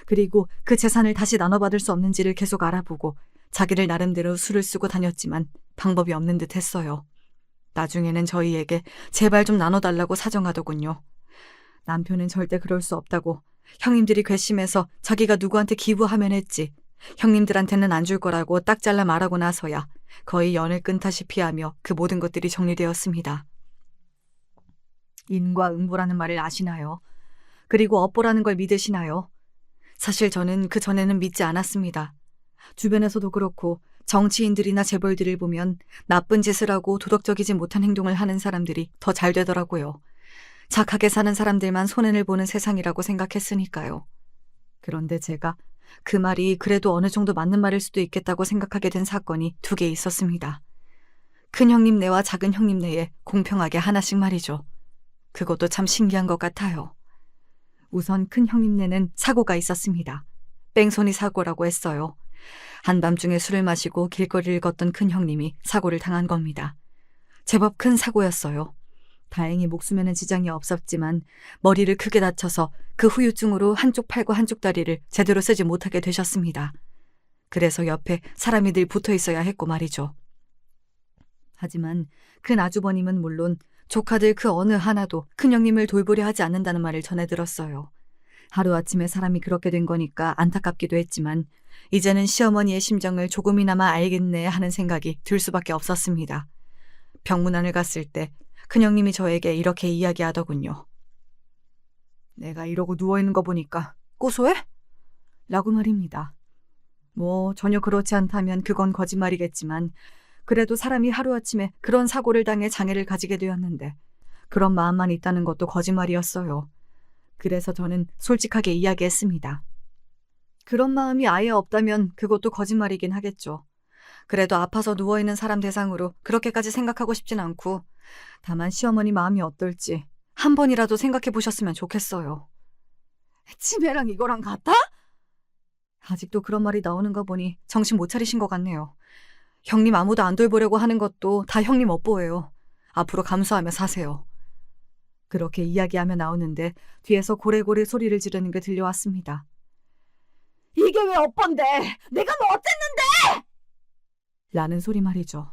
그리고 그 재산을 다시 나눠받을 수 없는지를 계속 알아보고 자기를 나름대로 수를 쓰고 다녔지만 방법이 없는 듯 했어요. 나중에는 저희에게 제발 좀 나눠달라고 사정하더군요. 남편은 절대 그럴 수 없다고, 형님들이 괘씸해서 자기가 누구한테 기부하면 했지 형님들한테는 안 줄 거라고 딱 잘라 말하고 나서야 거의 연을 끊다시피 하며 그 모든 것들이 정리되었습니다. 인과응보라는 말을 아시나요? 그리고 업보라는 걸 믿으시나요? 사실 저는 그 전에는 믿지 않았습니다. 주변에서도 그렇고 정치인들이나 재벌들을 보면 나쁜 짓을 하고 도덕적이지 못한 행동을 하는 사람들이 더 잘 되더라고요. 착하게 사는 사람들만 손해를 보는 세상이라고 생각했으니까요. 그런데 제가 그 말이 그래도 어느 정도 맞는 말일 수도 있겠다고 생각하게 된 사건이 2개 있었습니다. 큰 형님네와 작은 형님네에 공평하게 하나씩 말이죠. 그것도 참 신기한 것 같아요. 우선 큰 형님네는 사고가 있었습니다. 뺑소니 사고라고 했어요. 한밤중에 술을 마시고 길거리를 걷던 큰 형님이 사고를 당한 겁니다. 제법 큰 사고였어요. 다행히 목숨에는 지장이 없었지만 머리를 크게 다쳐서 그 후유증으로 한쪽 팔과 한쪽 다리를 제대로 쓰지 못하게 되셨습니다. 그래서 옆에 사람이 늘 붙어 있어야 했고 말이죠. 하지만 큰 아주버님은 물론 조카들 그 어느 하나도 큰형님을 돌보려 하지 않는다는 말을 전해 들었어요. 하루아침에 사람이 그렇게 된 거니까 안타깝기도 했지만 이제는 시어머니의 심정을 조금이나마 알겠네 하는 생각이 들 수밖에 없었습니다. 병문안을 갔을 때 큰형님이 저에게 이렇게 이야기하더군요. 내가 이러고 누워있는 거 보니까 고소해? 라고 말입니다. 뭐 전혀 그렇지 않다면 그건 거짓말이겠지만 그래도 사람이 하루아침에 그런 사고를 당해 장애를 가지게 되었는데 그런 마음만 있다는 것도 거짓말이었어요. 그래서 저는 솔직하게 이야기했습니다. 그런 마음이 아예 없다면 그것도 거짓말이긴 하겠죠. 그래도 아파서 누워있는 사람 대상으로 그렇게까지 생각하고 싶진 않고 다만 시어머니 마음이 어떨지 한 번이라도 생각해 보셨으면 좋겠어요. 치매랑 이거랑 같아? 아직도 그런 말이 나오는 거 보니 정신 못 차리신 것 같네요. 형님 아무도 안 돌보려고 하는 것도 다 형님 업보예요. 앞으로 감수하며 사세요. 그렇게 이야기하며 나오는데 뒤에서 고래고래 소리를 지르는 게 들려왔습니다.
이게 왜 업본데? 내가 뭐 어쨌는데?
라는 소리 말이죠.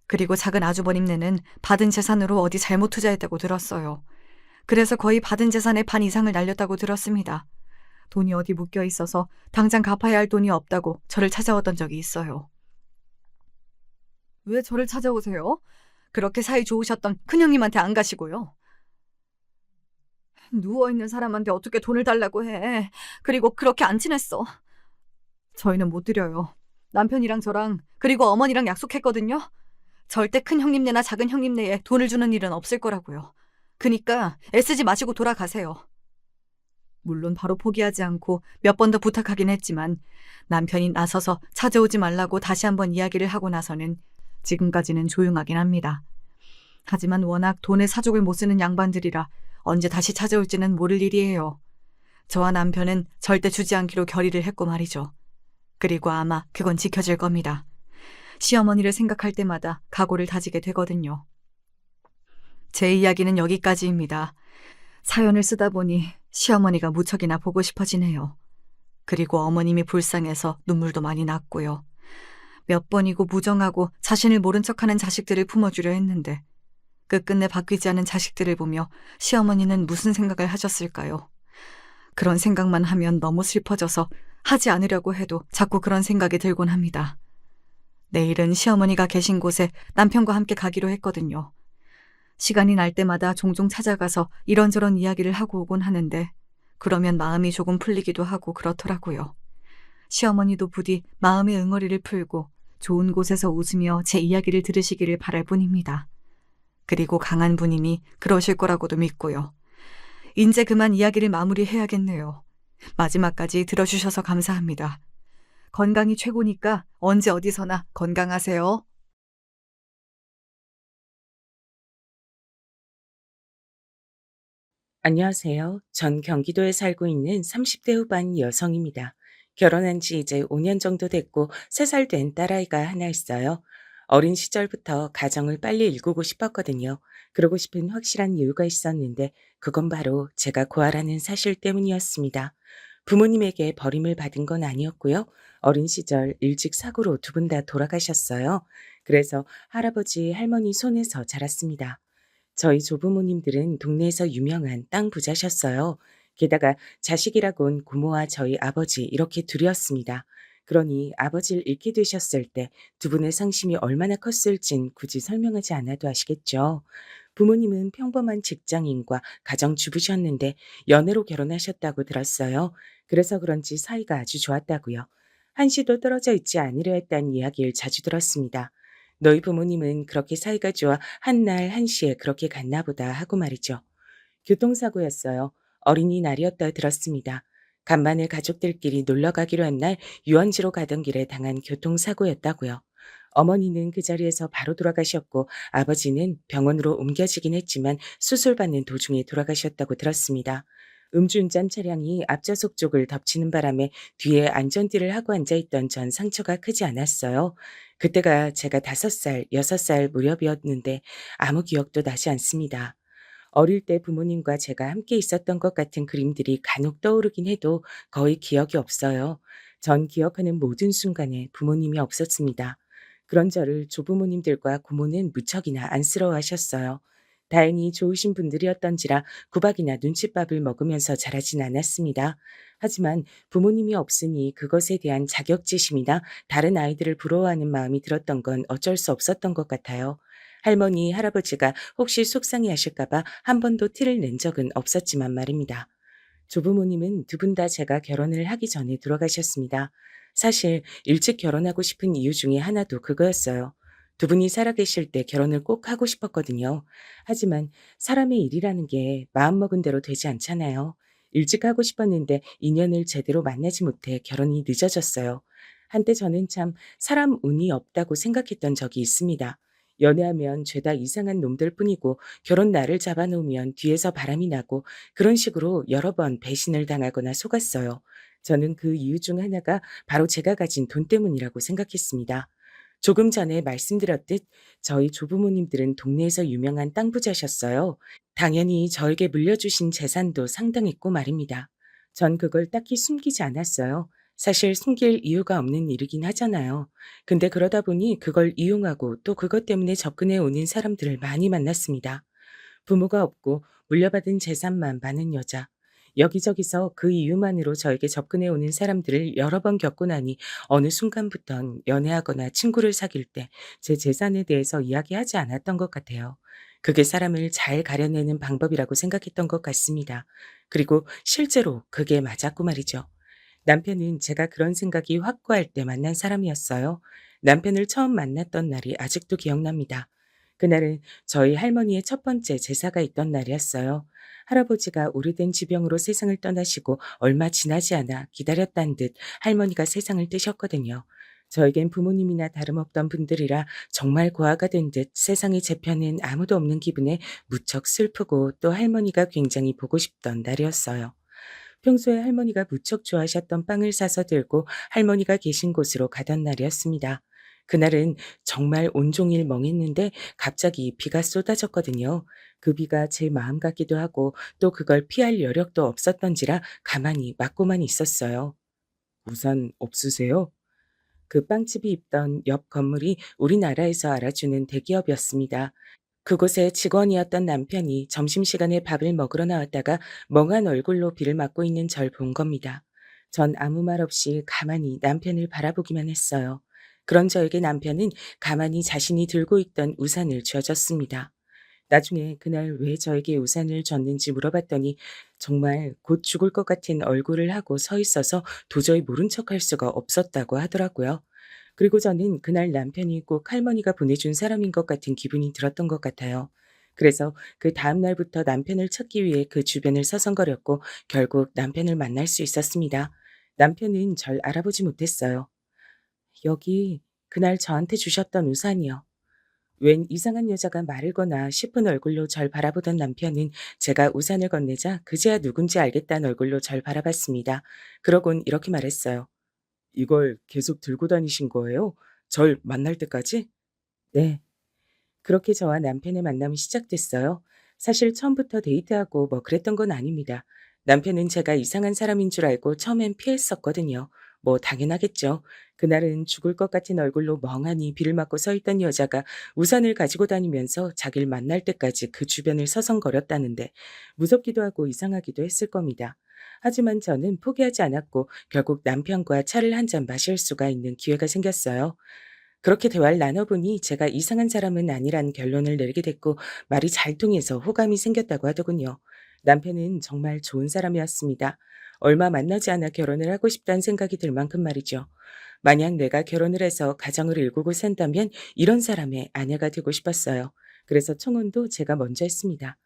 그리고 작은 아주버님네는 받은 재산으로 어디 잘못 투자했다고 들었어요. 그래서 거의 받은 재산의 반 이상을 날렸다고 들었습니다. 돈이 어디 묶여 있어서 당장 갚아야 할 돈이 없다고 저를 찾아왔던 적이 있어요. 왜 저를 찾아오세요? 그렇게 사이 좋으셨던 큰형님한테 안 가시고요. 누워있는 사람한테 어떻게 돈을 달라고 해. 그리고 그렇게 안 친했어. 저희는 못 드려요. 남편이랑 저랑 그리고 어머니랑 약속했거든요. 절대 큰 형님네나 작은 형님네에 돈을 주는 일은 없을 거라고요. 그니까 애쓰지 마시고 돌아가세요. 물론 바로 포기하지 않고 몇 번 더 부탁하긴 했지만 남편이 나서서 찾아오지 말라고 다시 한번 이야기를 하고 나서는 지금까지는 조용하긴 합니다. 하지만 워낙 돈에 사족을 못 쓰는 양반들이라 언제 다시 찾아올지는 모를 일이에요. 저와 남편은 절대 주지 않기로 결의를 했고 말이죠. 그리고 아마 그건 지켜질 겁니다. 시어머니를 생각할 때마다 각오를 다지게 되거든요. 제 이야기는 여기까지입니다. 사연을 쓰다 보니 시어머니가 무척이나 보고 싶어지네요. 그리고 어머님이 불쌍해서 눈물도 많이 났고요. 몇 번이고 무정하고 자신을 모른 척하는 자식들을 품어주려 했는데 끝끝내 바뀌지 않은 자식들을 보며 시어머니는 무슨 생각을 하셨을까요? 그런 생각만 하면 너무 슬퍼져서 하지 않으려고 해도 자꾸 그런 생각이 들곤 합니다. 내일은 시어머니가 계신 곳에 남편과 함께 가기로 했거든요. 시간이 날 때마다 종종 찾아가서 이런저런 이야기를 하고 오곤 하는데 그러면 마음이 조금 풀리기도 하고 그렇더라고요. 시어머니도 부디 마음의 응어리를 풀고 좋은 곳에서 웃으며 제 이야기를 들으시기를 바랄 뿐입니다. 그리고 강한 분이니 그러실 거라고도 믿고요. 이제 그만 이야기를 마무리해야겠네요. 마지막까지 들어주셔서 감사합니다. 건강이 최고니까 언제 어디서나 건강하세요.
안녕하세요. 전 경기도에 살고 있는 30대 후반 여성입니다. 결혼한 지 이제 5년 정도 됐고 3살 된 딸아이가 하나 있어요. 어린 시절부터 가정을 빨리 일구고 싶었거든요. 그러고 싶은 확실한 이유가 있었는데 그건 바로 제가 고아라는 사실 때문이었습니다. 부모님에게 버림을 받은 건 아니었고요. 어린 시절 일찍 사고로 2분 다 돌아가셨어요. 그래서 할아버지, 할머니 손에서 자랐습니다. 저희 조부모님들은 동네에서 유명한 땅 부자셨어요. 게다가 자식이라곤 고모와 저희 아버지 이렇게 둘이었습니다. 그러니 아버지를 잃게 되셨을 때 2분의 상심이 얼마나 컸을진 굳이 설명하지 않아도 아시겠죠. 부모님은 평범한 직장인과 가정주부셨는데 연애로 결혼하셨다고 들었어요. 그래서 그런지 사이가 아주 좋았다고요. 한시도 떨어져 있지 않으려 했다는 이야기를 자주 들었습니다. 너희 부모님은 그렇게 사이가 좋아 한날 한시에 그렇게 갔나 보다 하고 말이죠. 교통사고였어요. 어린이날이었다 들었습니다. 간만에 가족들끼리 놀러 가기로 한 날 유원지로 가던 길에 당한 교통사고였다고요. 어머니는 그 자리에서 바로 돌아가셨고 아버지는 병원으로 옮겨지긴 했지만 수술받는 도중에 돌아가셨다고 들었습니다. 음주운전 차량이 앞좌석 쪽을 덮치는 바람에 뒤에 안전띠를 하고 앉아있던 전 상처가 크지 않았어요. 그때가 제가 5살, 6살 무렵이었는데 아무 기억도 나지 않습니다. 어릴 때 부모님과 제가 함께 있었던 것 같은 그림들이 간혹 떠오르긴 해도 거의 기억이 없어요. 전 기억하는 모든 순간에 부모님이 없었습니다. 그런 저를 조부모님들과 고모는 무척이나 안쓰러워하셨어요. 다행히 좋으신 분들이었던지라 구박이나 눈칫밥을 먹으면서 자라진 않았습니다. 하지만 부모님이 없으니 그것에 대한 자격지심이나 다른 아이들을 부러워하는 마음이 들었던 건 어쩔 수 없었던 것 같아요. 할머니, 할아버지가 혹시 속상해하실까봐 한 번도 티를 낸 적은 없었지만 말입니다. 조부모님은 두 분 다 제가 결혼을 하기 전에 돌아가셨습니다. 사실 일찍 결혼하고 싶은 이유 중에 하나도 그거였어요. 두 분이 살아계실 때 결혼을 꼭 하고 싶었거든요. 하지만 사람의 일이라는 게 마음먹은 대로 되지 않잖아요. 일찍 하고 싶었는데 인연을 제대로 만나지 못해 결혼이 늦어졌어요. 한때 저는 참 사람 운이 없다고 생각했던 적이 있습니다. 연애하면 죄다 이상한 놈들 뿐이고 결혼 날을 잡아놓으면 뒤에서 바람이 나고 그런 식으로 여러 번 배신을 당하거나 속았어요. 저는 그 이유 중 하나가 바로 제가 가진 돈 때문이라고 생각했습니다. 조금 전에 말씀드렸듯 저희 조부모님들은 동네에서 유명한 땅 부자셨어요. 당연히 저에게 물려주신 재산도 상당했고 말입니다. 전 그걸 딱히 숨기지 않았어요. 사실 숨길 이유가 없는 일이긴 하잖아요. 근데 그러다 보니 그걸 이용하고 또 그것 때문에 접근해 오는 사람들을 많이 만났습니다. 부모가 없고 물려받은 재산만 많은 여자. 여기저기서 그 이유만으로 저에게 접근해 오는 사람들을 여러 번 겪고 나니 어느 순간부턴 연애하거나 친구를 사귈 때 제 재산에 대해서 이야기하지 않았던 것 같아요. 그게 사람을 잘 가려내는 방법이라고 생각했던 것 같습니다. 그리고 실제로 그게 맞았고 말이죠. 남편은 제가 그런 생각이 확고할 때 만난 사람이었어요. 남편을 처음 만났던 날이 아직도 기억납니다. 그날은 저희 할머니의 첫 번째 제사가 있던 날이었어요. 할아버지가 오래된 지병으로 세상을 떠나시고 얼마 지나지 않아 기다렸다는 듯 할머니가 세상을 뜨셨거든요. 저에겐 부모님이나 다름없던 분들이라 정말 고아가 된 듯 세상에 제 편은 아무도 없는 기분에 무척 슬프고 또 할머니가 굉장히 보고 싶던 날이었어요. 평소에 할머니가 무척 좋아하셨던 빵을 사서 들고 할머니가 계신 곳으로 가던 날이었습니다. 그날은 정말 온종일 멍했는데 갑자기 비가 쏟아졌거든요. 그 비가 제 마음 같기도 하고 또 그걸 피할 여력도 없었던지라 가만히 맞고만 있었어요. 우산 없으세요? 그 빵집이 있던 옆 건물이 우리나라에서 알아주는 대기업이었습니다. 그곳에 직원이었던 남편이 점심시간에 밥을 먹으러 나왔다가 멍한 얼굴로 비를 맞고 있는 절 본 겁니다. 전 아무 말 없이 가만히 남편을 바라보기만 했어요. 그런 저에게 남편은 가만히 자신이 들고 있던 우산을 쥐어줬습니다. 나중에 그날 왜 저에게 우산을 줬는지 물어봤더니 정말 곧 죽을 것 같은 얼굴을 하고 서 있어서 도저히 모른 척할 수가 없었다고 하더라고요. 그리고 저는 그날 남편이 꼭 할머니가 보내준 사람인 것 같은 기분이 들었던 것 같아요. 그래서 그 다음 날부터 남편을 찾기 위해 그 주변을 서성거렸고 결국 남편을 만날 수 있었습니다. 남편은 절 알아보지 못했어요. 여기 그날 저한테 주셨던 우산이요. 웬 이상한 여자가 말을 거나 싶은 얼굴로 절 바라보던 남편은 제가 우산을 건네자 그제야 누군지 알겠다는 얼굴로 절 바라봤습니다. 그러곤 이렇게 말했어요. 이걸 계속 들고 다니신 거예요? 절 만날 때까지? 네. 그렇게 저와 남편의 만남이 시작됐어요. 사실 처음부터 데이트하고 뭐 그랬던 건 아닙니다. 남편은 제가 이상한 사람인 줄 알고 처음엔 피했었거든요. 뭐 당연하겠죠. 그날은 죽을 것 같은 얼굴로 멍하니 비를 맞고 서 있던 여자가 우산을 가지고 다니면서 자기를 만날 때까지 그 주변을 서성거렸다는데 무섭기도 하고 이상하기도 했을 겁니다. 하지만 저는 포기하지 않았고 결국 남편과 차를 한 잔 마실 수가 있는 기회가 생겼어요. 그렇게 대화를 나눠보니 제가 이상한 사람은 아니란 결론을 내리게 됐고 말이 잘 통해서 호감이 생겼다고 하더군요. 남편은 정말 좋은 사람이었습니다. 얼마 만나지 않아 결혼을 하고 싶다는 생각이 들 만큼 말이죠. 만약 내가 결혼을 해서 가정을 일구고 산다면 이런 사람의 아내가 되고 싶었어요. 그래서 청혼도 제가 먼저 했습니다.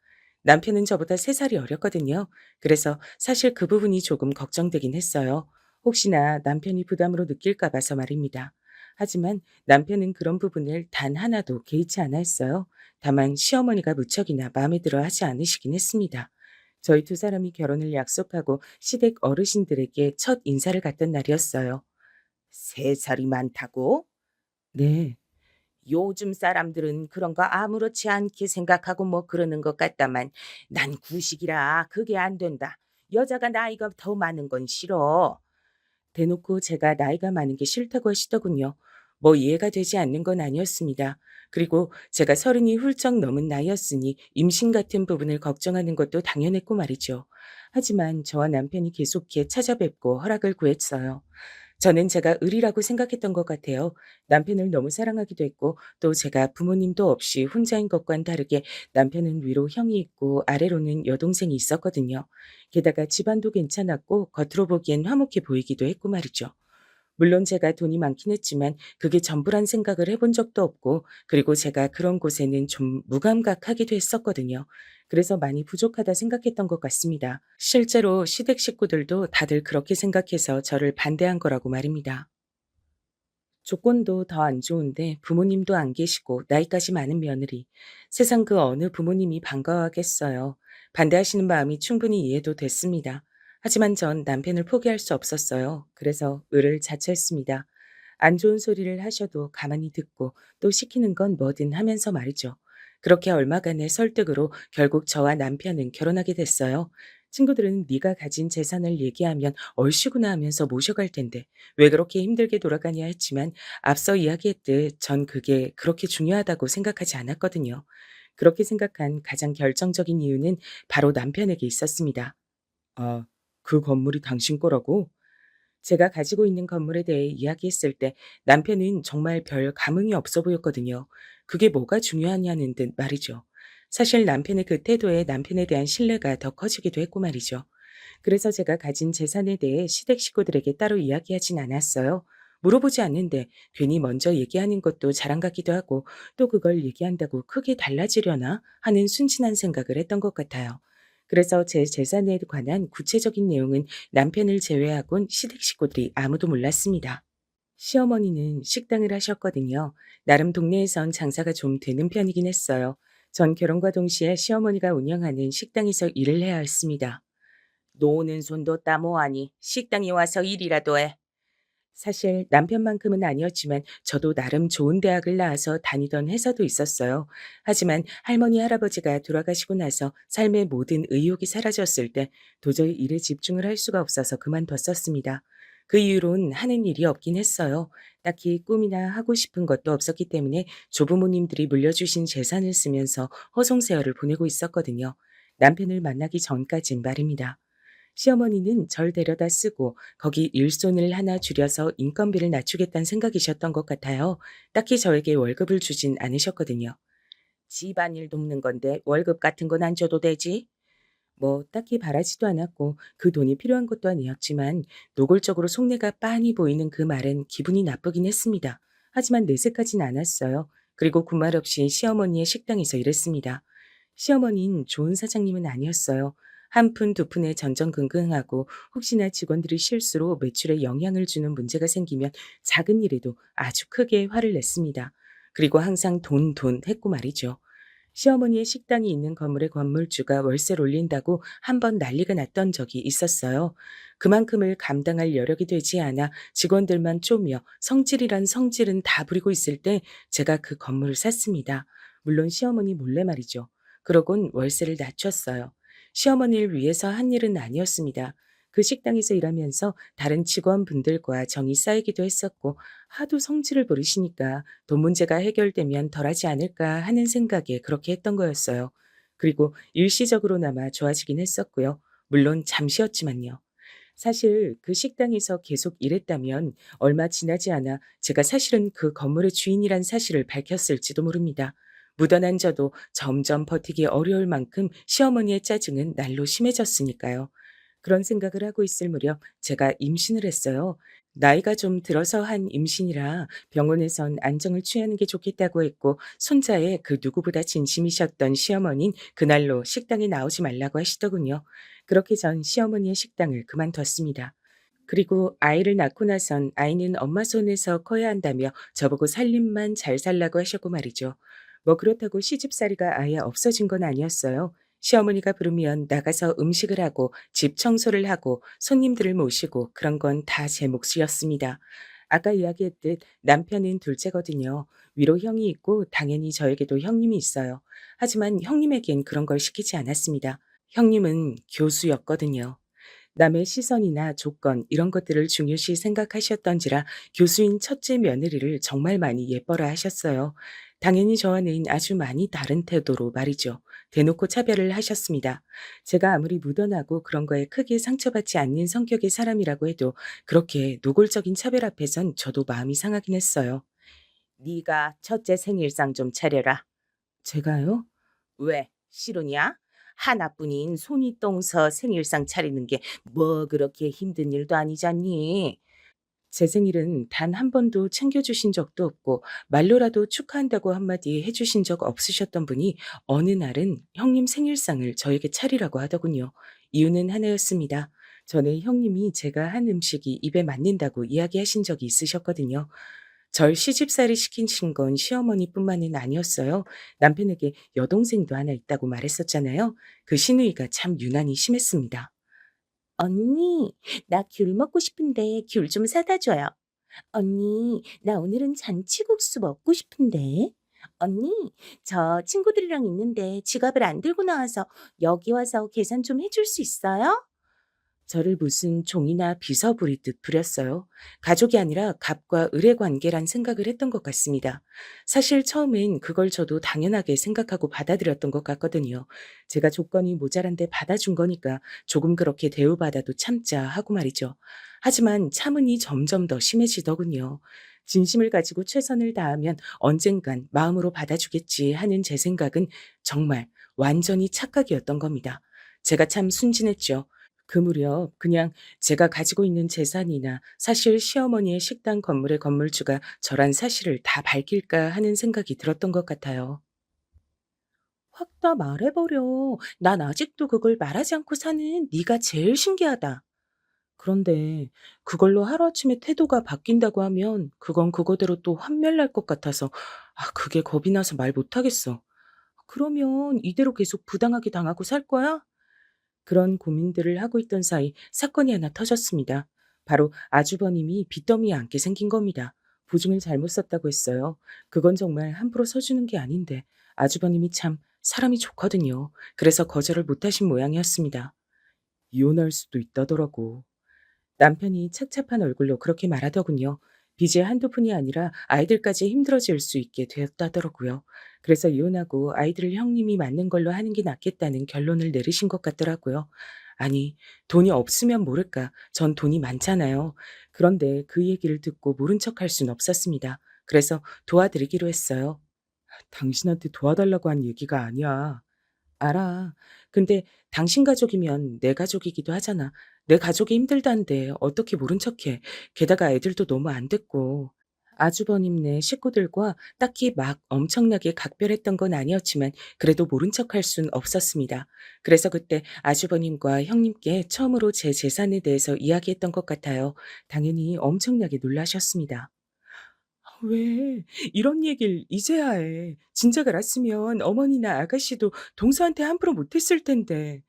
남편은 저보다 3살이 어렸거든요. 그래서 사실 그 부분이 조금 걱정되긴 했어요. 혹시나 남편이 부담으로 느낄까 봐서 말입니다. 하지만 남편은 그런 부분을 단 하나도 개의치 않아 했어요. 다만 시어머니가 무척이나 마음에 들어 하지 않으시긴 했습니다. 저희 2사람이 결혼을 약속하고 시댁 어르신들에게 첫 인사를 갔던 날이었어요. 3살이 많다고? 네. 요즘 사람들은 그런 거 아무렇지 않게 생각하고 뭐 그러는 것 같다만 난 구식이라 그게 안 된다. 여자가 나이가 더 많은 건 싫어. 대놓고 제가 나이가 많은 게 싫다고 하시더군요. 뭐 이해가 되지 않는 건 아니었습니다. 그리고 제가 30이 훌쩍 넘은 나이였으니 임신 같은 부분을 걱정하는 것도 당연했고 말이죠. 하지만 저와 남편이 계속해 찾아뵙고 허락을 구했어요. 저는 제가 의리라고 생각했던 것 같아요. 남편을 너무 사랑하기도 했고 또 제가 부모님도 없이 혼자인 것과는 다르게 남편은 위로 형이 있고 아래로는 여동생이 있었거든요. 게다가 집안도 괜찮았고 겉으로 보기엔 화목해 보이기도 했고 말이죠. 물론 제가 돈이 많긴 했지만 그게 전부란 생각을 해본 적도 없고 그리고 제가 그런 곳에는 좀 무감각하기도 했었거든요. 그래서 많이 부족하다 생각했던 것 같습니다. 실제로 시댁 식구들도 다들 그렇게 생각해서 저를 반대한 거라고 말입니다. 조건도 더 안 좋은데 부모님도 안 계시고 나이까지 많은 며느리. 세상 그 어느 부모님이 반가워하겠어요. 반대하시는 마음이 충분히 이해도 됐습니다. 하지만 전 남편을 포기할 수 없었어요. 그래서 을을 자처했습니다. 안 좋은 소리를 하셔도 가만히 듣고 또 시키는 건 뭐든 하면서 말이죠. 그렇게 얼마간의 설득으로 결국 저와 남편은 결혼하게 됐어요. 친구들은 네가 가진 재산을 얘기하면 얼씨구나 하면서 모셔갈 텐데 왜 그렇게 힘들게 돌아가냐 했지만 앞서 이야기했듯 전 그게 그렇게 중요하다고 생각하지 않았거든요. 그렇게 생각한 가장 결정적인 이유는 바로 남편에게 있었습니다. 아, 그 건물이 당신 거라고? 제가 가지고 있는 건물에 대해 이야기했을 때 남편은 정말 별 감흥이 없어 보였거든요. 그게 뭐가 중요하냐는 듯 말이죠. 사실 남편의 그 태도에 남편에 대한 신뢰가 더 커지기도 했고 말이죠. 그래서 제가 가진 재산에 대해 시댁 식구들에게 따로 이야기하진 않았어요. 물어보지 않는데 괜히 먼저 얘기하는 것도 자랑 같기도 하고 또 그걸 얘기한다고 크게 달라지려나 하는 순진한 생각을 했던 것 같아요. 그래서 제 재산에 관한 구체적인 내용은 남편을 제외하곤 시댁 식구들이 아무도 몰랐습니다. 시어머니는 식당을 하셨거든요. 나름 동네에선 장사가 좀 되는 편이긴 했어요. 전 결혼과 동시에 시어머니가 운영하는 식당에서 일을 해야 했습니다. 노는 손도 따모하니 식당에 와서 일이라도 해. 사실 남편만큼은 아니었지만 저도 나름 좋은 대학을 나와서 다니던 회사도 있었어요. 하지만 할머니 할아버지가 돌아가시고 나서 삶의 모든 의욕이 사라졌을 때 도저히 일에 집중을 할 수가 없어서 그만뒀었습니다. 그 이후론 하는 일이 없긴 했어요. 딱히 꿈이나 하고 싶은 것도 없었기 때문에 조부모님들이 물려주신 재산을 쓰면서 허송세월을 보내고 있었거든요. 남편을 만나기 전까진 말입니다. 시어머니는 절 데려다 쓰고 거기 일손을 하나 줄여서 인건비를 낮추겠다는 생각이셨던 것 같아요. 딱히 저에게 월급을 주진 않으셨거든요. 집안일 돕는 건데 월급 같은 건 안 줘도 되지? 뭐 딱히 바라지도 않았고 그 돈이 필요한 것도 아니었지만 노골적으로 속내가 빤히 보이는 그 말엔 기분이 나쁘긴 했습니다. 하지만 내색하진 않았어요. 그리고 군말 없이 시어머니의 식당에서 일했습니다. 시어머니는 좋은 사장님은 아니었어요. 한 푼 두 푼에 전전긍긍하고 혹시나 직원들이 실수로 매출에 영향을 주는 문제가 생기면 작은 일에도 아주 크게 화를 냈습니다. 그리고 항상 돈 했고 말이죠. 시어머니의 식당이 있는 건물의 건물주가 월세를 올린다고 한 번 난리가 났던 적이 있었어요. 그만큼을 감당할 여력이 되지 않아 직원들만 쪼며 성질이란 성질은 다 부리고 있을 때 제가 그 건물을 샀습니다. 물론 시어머니 몰래 말이죠. 그러곤 월세를 낮췄어요. 시어머니를 위해서 한 일은 아니었습니다. 그 식당에서 일하면서 다른 직원분들과 정이 쌓이기도 했었고 하도 성질을 부리시니까 돈 문제가 해결되면 덜하지 않을까 하는 생각에 그렇게 했던 거였어요. 그리고 일시적으로나마 좋아지긴 했었고요. 물론 잠시였지만요. 사실 그 식당에서 계속 일했다면 얼마 지나지 않아 제가 사실은 그 건물의 주인이란 사실을 밝혔을지도 모릅니다. 묻어난 저도 점점 버티기 어려울 만큼 시어머니의 짜증은 날로 심해졌으니까요. 그런 생각을 하고 있을 무렵 제가 임신을 했어요. 나이가 좀 들어서 한 임신이라 병원에선 안정을 취하는 게 좋겠다고 했고 손자에 그 누구보다 진심이셨던 시어머니는 그날로 식당에 나오지 말라고 하시더군요. 그렇게 전 시어머니의 식당을 그만뒀습니다. 그리고 아이를 낳고 나선 아이는 엄마 손에서 커야 한다며 저보고 살림만 잘 살라고 하셨고 말이죠. 뭐 그렇다고 시집살이가 아예 없어진 건 아니었어요. 시어머니가 부르면 나가서 음식을 하고 집 청소를 하고 손님들을 모시고 그런 건 다 제 몫이었습니다. 아까 이야기했듯 남편은 둘째거든요. 위로 형이 있고 당연히 저에게도 형님이 있어요. 하지만 형님에겐 그런 걸 시키지 않았습니다. 형님은 교수였거든요. 남의 시선이나 조건 이런 것들을 중요시 생각하셨던지라 교수인 첫째 며느리를 정말 많이 예뻐라 하셨어요. 당연히 저와는 아주 많이 다른 태도로 말이죠. 대놓고 차별을 하셨습니다. 제가 아무리 묻어나고 그런 거에 크게 상처받지 않는 성격의 사람이라고 해도 그렇게 노골적인 차별 앞에선 저도 마음이 상하긴 했어요. 네가 첫째 생일상 좀 차려라. 제가요? 왜? 싫으냐? 하나뿐인 손이 똥서 생일상 차리는 게 뭐 그렇게 힘든 일도 아니잖니. 제 생일은 단 한 번도 챙겨주신 적도 없고 말로라도 축하한다고 한마디 해주신 적 없으셨던 분이 어느 날은 형님 생일상을 저에게 차리라고 하더군요. 이유는 하나였습니다. 전에 형님이 제가 한 음식이 입에 맞는다고 이야기하신 적이 있으셨거든요. 절 시집살이 시키신 건 시어머니뿐만은 아니었어요. 남편에게 여동생도 하나 있다고 말했었잖아요. 그 시누이가 참 유난히 심했습니다. 언니, 나 귤 먹고 싶은데 귤 좀 사다 줘요. 언니, 나 오늘은 잔치국수 먹고 싶은데. 언니, 저 친구들이랑 있는데 지갑을 안 들고 나와서 여기 와서 계산 좀 해줄 수 있어요? 저를 무슨 종이나 비서 부리듯 부렸어요. 가족이 아니라 갑과 을의 관계란 생각을 했던 것 같습니다. 사실 처음엔 그걸 저도 당연하게 생각하고 받아들였던 것 같거든요. 제가 조건이 모자란데 받아준 거니까 조금 그렇게 대우받아도 참자 하고 말이죠. 하지만 참으니 점점 더 심해지더군요. 진심을 가지고 최선을 다하면 언젠간 마음으로 받아주겠지 하는 제 생각은 정말 완전히 착각이었던 겁니다. 제가 참 순진했죠. 그 무렵 그냥 제가 가지고 있는 재산이나 사실 시어머니의 식당 건물의 건물주가 저란 사실을 다 밝힐까 하는 생각이 들었던 것 같아요. 확 다 말해버려. 난 아직도 그걸 말하지 않고 사는 네가 제일 신기하다. 그런데 그걸로 하루아침에 태도가 바뀐다고 하면 그건 그거대로 또 환멸날 것 같아서 그게 겁이 나서 말 못하겠어. 그러면 이대로 계속 부당하게 당하고 살 거야? 그런 고민들을 하고 있던 사이 사건이 하나 터졌습니다. 바로 아주버님이 빚더미에 앉게 생긴 겁니다. 보증을 잘못 썼다고 했어요. 그건 정말 함부로 서주는 게 아닌데 아주버님이 참 사람이 좋거든요. 그래서 거절을 못하신 모양이었습니다. 이혼할 수도 있다더라고. 남편이 착잡한 얼굴로 그렇게 말하더군요. 빚이 한두 푼이 아니라 아이들까지 힘들어질 수 있게 되었다더라고요. 그래서 이혼하고 아이들을 형님이 맞는 걸로 하는 게 낫겠다는 결론을 내리신 것 같더라고요. 아니, 돈이 없으면 모를까. 전 돈이 많잖아요. 그런데 그 얘기를 듣고 모른 척할 순 없었습니다. 그래서 도와드리기로 했어요. 당신한테 도와달라고 한 얘기가 아니야. 알아. 근데 당신 가족이면 내 가족이기도 하잖아. 내 가족이 힘들다는데 어떻게 모른 척해. 게다가 애들도 너무 안 됐고. 아주버님네 식구들과 딱히 막 엄청나게 각별했던 건 아니었지만 그래도 모른 척할 순 없었습니다. 그래서 그때 아주버님과 형님께 처음으로 제 재산에 대해서 이야기했던 것 같아요. 당연히 엄청나게 놀라셨습니다. 왜 이런 얘기를 이제야 해. 진작 알았으면 어머니나 아가씨도 동서한테 함부로 못했을 텐데.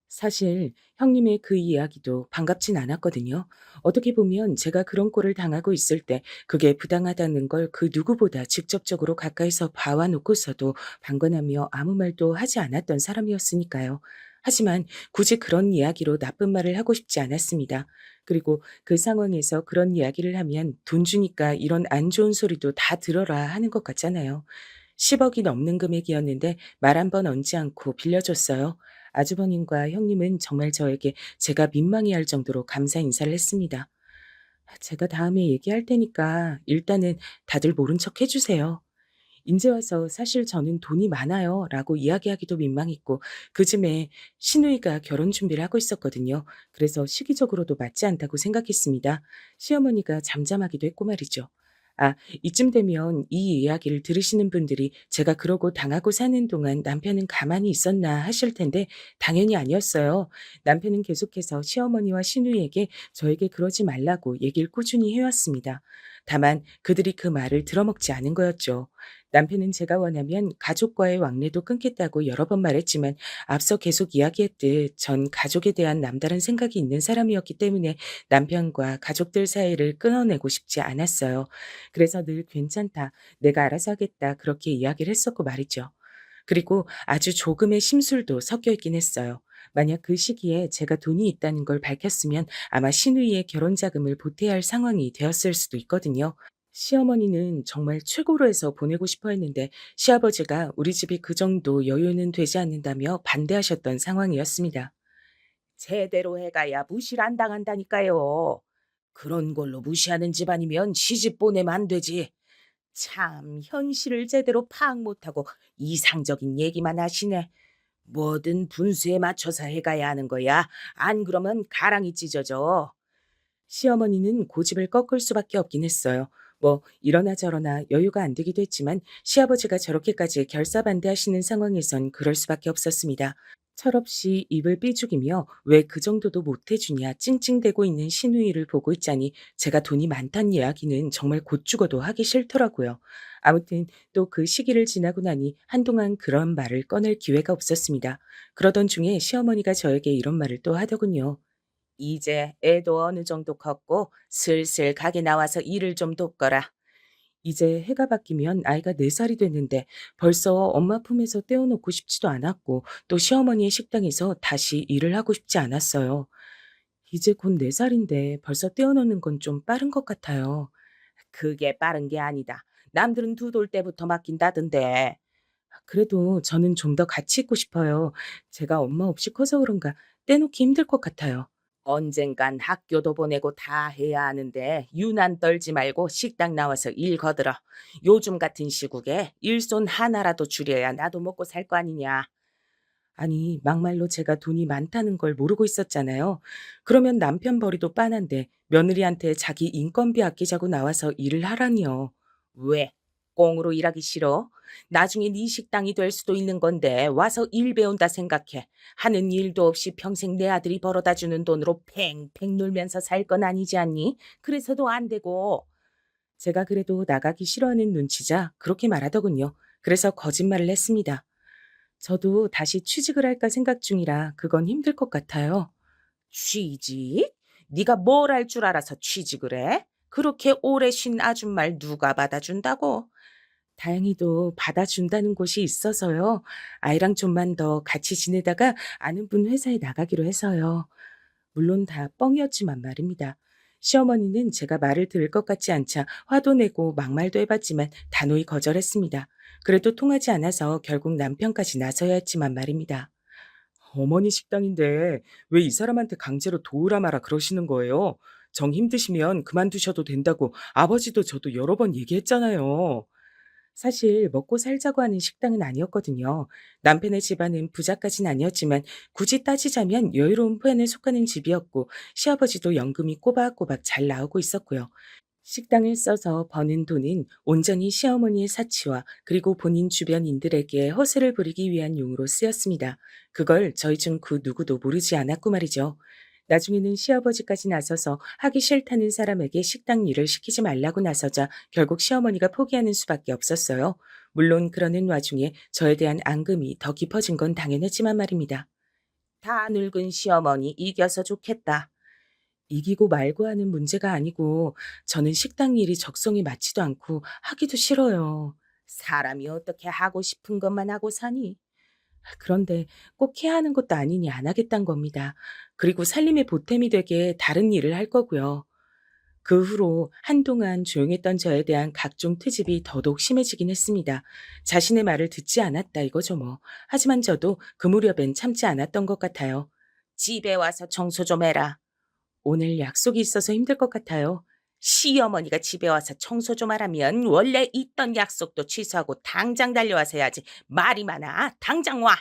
사실 형님의 그 이야기도 반갑진 않았거든요. 어떻게 보면 제가 그런 꼴을 당하고 있을 때 그게 부당하다는 걸 그 누구보다 직접적으로 가까이서 봐와 놓고서도 방관하며 아무 말도 하지 않았던 사람이었으니까요. 하지만 굳이 그런 이야기로 나쁜 말을 하고 싶지 않았습니다. 그리고 그 상황에서 그런 이야기를 하면 돈 주니까 이런 안 좋은 소리도 다 들어라 하는 것 같잖아요. 10억이 넘는 금액이었는데 말 한 번 얹지 않고 빌려줬어요. 아주버님과 형님은 정말 저에게 제가 민망해할 정도로 감사 인사를 했습니다. 제가 다음에 얘기할 테니까 일단은 다들 모른 척 해주세요. 인제 와서 "사실 저는 돈이 많아요." 라고 이야기하기도 민망했고 그쯤에 시누이가 결혼 준비를 하고 있었거든요. 그래서 시기적으로도 맞지 않다고 생각했습니다. 시어머니가 잠잠하기도 했고 말이죠. 아, 이쯤 되면 이 이야기를 들으시는 분들이 제가 그러고 당하고 사는 동안 남편은 가만히 있었나 하실 텐데 당연히 아니었어요. 남편은 계속해서 시어머니와 시누이에게 저에게 그러지 말라고 얘기를 꾸준히 해왔습니다. 다만 그들이 그 말을 들어먹지 않은 거였죠. 남편은 제가 원하면 가족과의 왕래도 끊겠다고 여러 번 말했지만 앞서 계속 이야기했듯 전 가족에 대한 남다른 생각이 있는 사람이었기 때문에 남편과 가족들 사이를 끊어내고 싶지 않았어요. 그래서 늘 괜찮다, 내가 알아서 하겠다 그렇게 이야기를 했었고 말이죠. 그리고 아주 조금의 심술도 섞여 있긴 했어요. 만약 그 시기에 제가 돈이 있다는 걸 밝혔으면 아마 시누이의 결혼 자금을 보태야 할 상황이 되었을 수도 있거든요. 시어머니는 정말 최고로 해서 보내고 싶어 했는데 시아버지가 우리 집이 그 정도 여유는 되지 않는다며 반대하셨던 상황이었습니다. 제대로 해가야 무시를 안 당한다니까요. 그런 걸로 무시하는 집안이면 시집 보내면 안 되지. 참 현실을 제대로 파악 못하고 이상적인 얘기만 하시네. 뭐든 분수에 맞춰서 해가야 하는 거야. 안 그러면 가랑이 찢어져. 시어머니는 고집을 꺾을 수밖에 없긴 했어요. 뭐 이러나 저러나 여유가 안 되기도 했지만 시아버지가 저렇게까지 결사반대하시는 상황에선 그럴 수밖에 없었습니다. 철없이 입을 삐죽이며 왜 그 정도도 못해주냐 찡찡대고 있는 시누이를 보고 있자니 제가 돈이 많단 이야기는 정말 곧 죽어도 하기 싫더라고요. 아무튼 또 그 시기를 지나고 나니 한동안 그런 말을 꺼낼 기회가 없었습니다. 그러던 중에 시어머니가 저에게 이런 말을 또 하더군요. 이제 애도 어느 정도 컸고 슬슬 가게 나와서 일을 좀 돕거라. 이제 해가 바뀌면 아이가 4살이 됐는데 벌써 엄마 품에서 떼어놓고 싶지도 않았고 또 시어머니의 식당에서 다시 일을 하고 싶지 않았어요. 이제 곧 4살인데 벌써 떼어놓는 건 좀 빠른 것 같아요. 그게 빠른 게 아니다. 남들은 2돌 때부터 맡긴다던데. 그래도 저는 좀 더 같이 있고 싶어요. 제가 엄마 없이 커서 그런가 떼놓기 힘들 것 같아요. 언젠간 학교도 보내고 다 해야 하는데 유난 떨지 말고 식당 나와서 일 거들어. 요즘 같은 시국에 일손 하나라도 줄여야 나도 먹고 살 거 아니냐. 아니, 막말로 제가 돈이 많다는 걸 모르고 있었잖아요. 그러면 남편 벌이도 빤한데 며느리한테 자기 인건비 아끼자고 나와서 일을 하라니요. 왜? 꽁으로 일하기 싫어? 나중에 네 식당이 될 수도 있는 건데 와서 일 배운다 생각해. 하는 일도 없이 평생 내 아들이 벌어다 주는 돈으로 팽팽 놀면서 살 건 아니지 않니? 그래서도 안 되고. 제가 그래도 나가기 싫어하는 눈치자 그렇게 말하더군요. 그래서 거짓말을 했습니다. 저도 다시 취직을 할까 생각 중이라 그건 힘들 것 같아요. 취직? 네가 뭘 할 줄 알아서 취직을 해? 그렇게 오래 쉰 아줌마를 누가 받아준다고? 다행히도 받아준다는 곳이 있어서요. 아이랑 좀만 더 같이 지내다가 아는 분 회사에 나가기로 해서요. 물론 다 뻥이었지만 말입니다. 시어머니는 제가 말을 들을 것 같지 않자 화도 내고 막말도 해봤지만 단호히 거절했습니다. 그래도 통하지 않아서 결국 남편까지 나서야 했지만 말입니다. 어머니 식당인데 왜 이 사람한테 강제로 도우라 마라 그러시는 거예요? 정 힘드시면 그만두셔도 된다고 아버지도 저도 여러 번 얘기했잖아요. 사실 먹고 살자고 하는 식당은 아니었거든요. 남편의 집안은 부자까진 아니었지만 굳이 따지자면 여유로운 편에 속하는 집이었고 시아버지도 연금이 꼬박꼬박 잘 나오고 있었고요. 식당을 써서 버는 돈은 온전히 시어머니의 사치와 그리고 본인 주변인들에게 허세를 부리기 위한 용으로 쓰였습니다. 그걸 저희 중 그 누구도 모르지 않았고 말이죠. 나중에는 시아버지까지 나서서 하기 싫다는 사람에게 식당 일을 시키지 말라고 나서자 결국 시어머니가 포기하는 수밖에 없었어요. 물론 그러는 와중에 저에 대한 앙금이 더 깊어진 건 당연했지만 말입니다. 다 늙은 시어머니 이겨서 좋겠다. 이기고 말고 하는 문제가 아니고 저는 식당 일이 적성에 맞지도 않고 하기도 싫어요. 사람이 어떻게 하고 싶은 것만 하고 사니? 그런데 꼭 해야 하는 것도 아니니 안 하겠다는 겁니다. 그리고 살림의 보탬이 되게 다른 일을 할 거고요. 그 후로 한동안 조용했던 저에 대한 각종 트집이 더더욱 심해지긴 했습니다. 자신의 말을 듣지 않았다 이거죠 뭐. 하지만 저도 그 무렵엔 참지 않았던 것 같아요. 집에 와서 청소 좀 해라. 오늘 약속이 있어서 힘들 것 같아요. 시어머니가 집에 와서 청소 좀 하라면 원래 있던 약속도 취소하고 당장 달려와서 해야지. 말이 많아. 당장 와.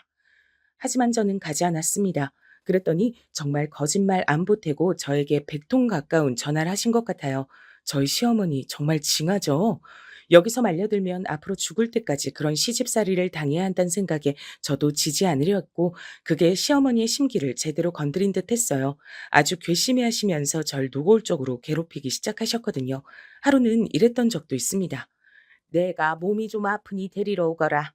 하지만 저는 가지 않았습니다. 그랬더니 정말 거짓말 안 보태고 저에게 100통 가까운 전화를 하신 것 같아요. 저희 시어머니 정말 징하죠. 여기서 말려들면 앞으로 죽을 때까지 그런 시집살이를 당해야 한다는 생각에 저도 지지 않으려 했고, 그게 시어머니의 심기를 제대로 건드린 듯 했어요. 아주 괘씸해 하시면서 절 노골적으로 괴롭히기 시작하셨거든요. 하루는 이랬던 적도 있습니다. 내가 몸이 좀 아프니 데리러 오거라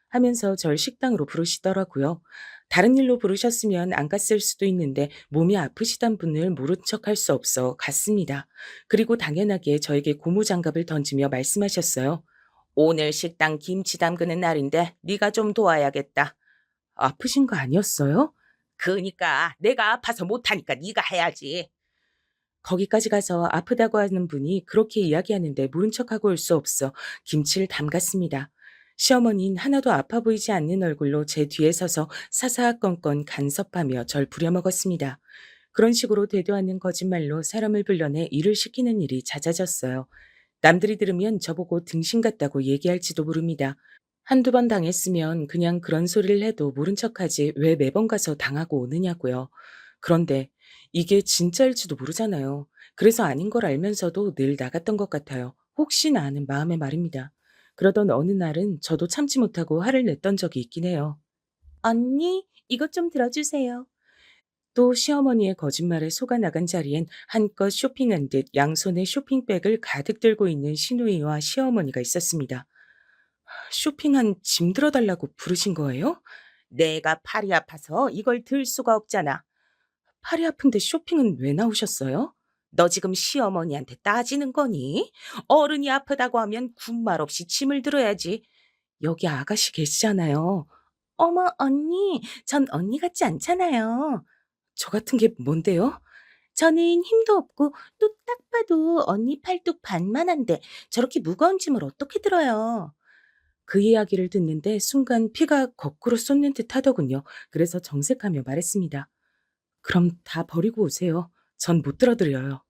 하면서 절 식당으로 부르시더라고요. 다른 일로 부르셨으면 안 갔을 수도 있는데 몸이 아프시단 분을 모른 척할 수 없어 갔습니다. 그리고 당연하게 저에게 고무장갑을 던지며 말씀하셨어요. 오늘 식당 김치 담그는 날인데 네가 좀 도와야겠다. 아프신 거 아니었어요? 그니까 내가 아파서 못하니까 네가 해야지. 거기까지 가서 아프다고 하는 분이 그렇게 이야기하는데 모른 척하고 올 수 없어 김치를 담갔습니다. 시어머니는 하나도 아파 보이지 않는 얼굴로 제 뒤에 서서 사사건건 간섭하며 절 부려먹었습니다. 그런 식으로 되도 않는 거짓말로 사람을 불러내 일을 시키는 일이 잦아졌어요. 남들이 들으면 저보고 등신 같다고 얘기할지도 모릅니다. 한두 번 당했으면 그냥 그런 소리를 해도 모른 척하지 왜 매번 가서 당하고 오느냐고요. 그런데 이게 진짜일지도 모르잖아요. 그래서 아닌 걸 알면서도 늘 나갔던 것 같아요. 혹시나 하는 마음에 말입니다. 그러던 어느 날은 저도 참지 못하고 화를 냈던 적이 있긴 해요. 언니, 이것 좀 들어주세요. 또 시어머니의 거짓말에 속아 나간 자리엔 한껏 쇼핑한 듯 양손에 쇼핑백을 가득 들고 있는 시누이와 시어머니가 있었습니다. 쇼핑한 짐 들어달라고 부르신 거예요? 내가 팔이 아파서 이걸 들 수가 없잖아. 팔이 아픈데 쇼핑은 왜 나오셨어요? 너 지금 시어머니한테 따지는 거니? 어른이 아프다고 하면 군말 없이 짐을 들어야지. 여기 아가씨 계시잖아요. 어머, 언니, 전 언니 같지 않잖아요. 저 같은 게 뭔데요? 저는 힘도 없고 또 딱 봐도 언니 팔뚝 반만한데 저렇게 무거운 짐을 어떻게 들어요? 그 이야기를 듣는데 순간 피가 거꾸로 쏟는 듯 하더군요. 그래서 정색하며 말했습니다. 그럼 다 버리고 오세요. 전 못 들어드려요.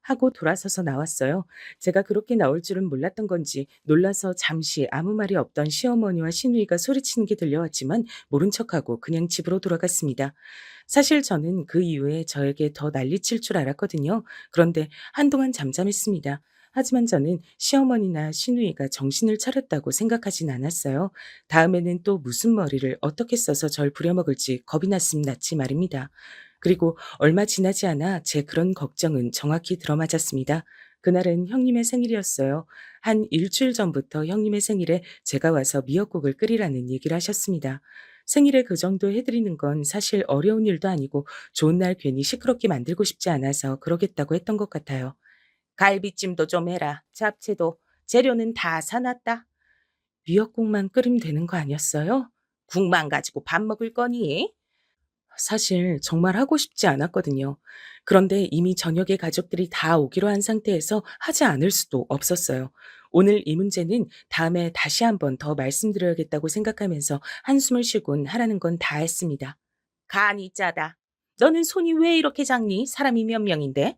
하고 돌아서서 나왔어요. 제가 그렇게 나올 줄은 몰랐던 건지 놀라서 잠시 아무 말이 없던 시어머니와 시누이가 소리치는 게 들려왔지만 모른 척하고 그냥 집으로 돌아갔습니다. 사실 저는 그 이후에 저에게 더 난리칠 줄 알았거든요. 그런데 한동안 잠잠했습니다. 하지만 저는 시어머니나 시누이가 정신을 차렸다고 생각하진 않았어요. 다음에는 또 무슨 머리를 어떻게 써서 절 부려먹을지 겁이 났음 났지 말입니다. 그리고 얼마 지나지 않아 제 그런 걱정은 정확히 들어맞았습니다. 그날은 형님의 생일이었어요. 한 일주일 전부터 형님의 생일에 제가 와서 미역국을 끓이라는 얘기를 하셨습니다. 생일에 그 정도 해드리는 건 사실 어려운 일도 아니고 좋은 날 괜히 시끄럽게 만들고 싶지 않아서 그러겠다고 했던 것 같아요. 갈비찜도 좀 해라. 잡채도. 재료는 다 사놨다. 미역국만 끓이면 되는 거 아니었어요? 국만 가지고 밥 먹을 거니? 사실 정말 하고 싶지 않았거든요. 그런데 이미 저녁에 가족들이 다 오기로 한 상태에서 하지 않을 수도 없었어요. 오늘 이 문제는 다음에 다시 한번 더 말씀드려야겠다고 생각하면서 한숨을 쉬곤 하라는 건 다 했습니다. 간이 짜다. 너는 손이 왜 이렇게 작니? 사람이 몇 명인데?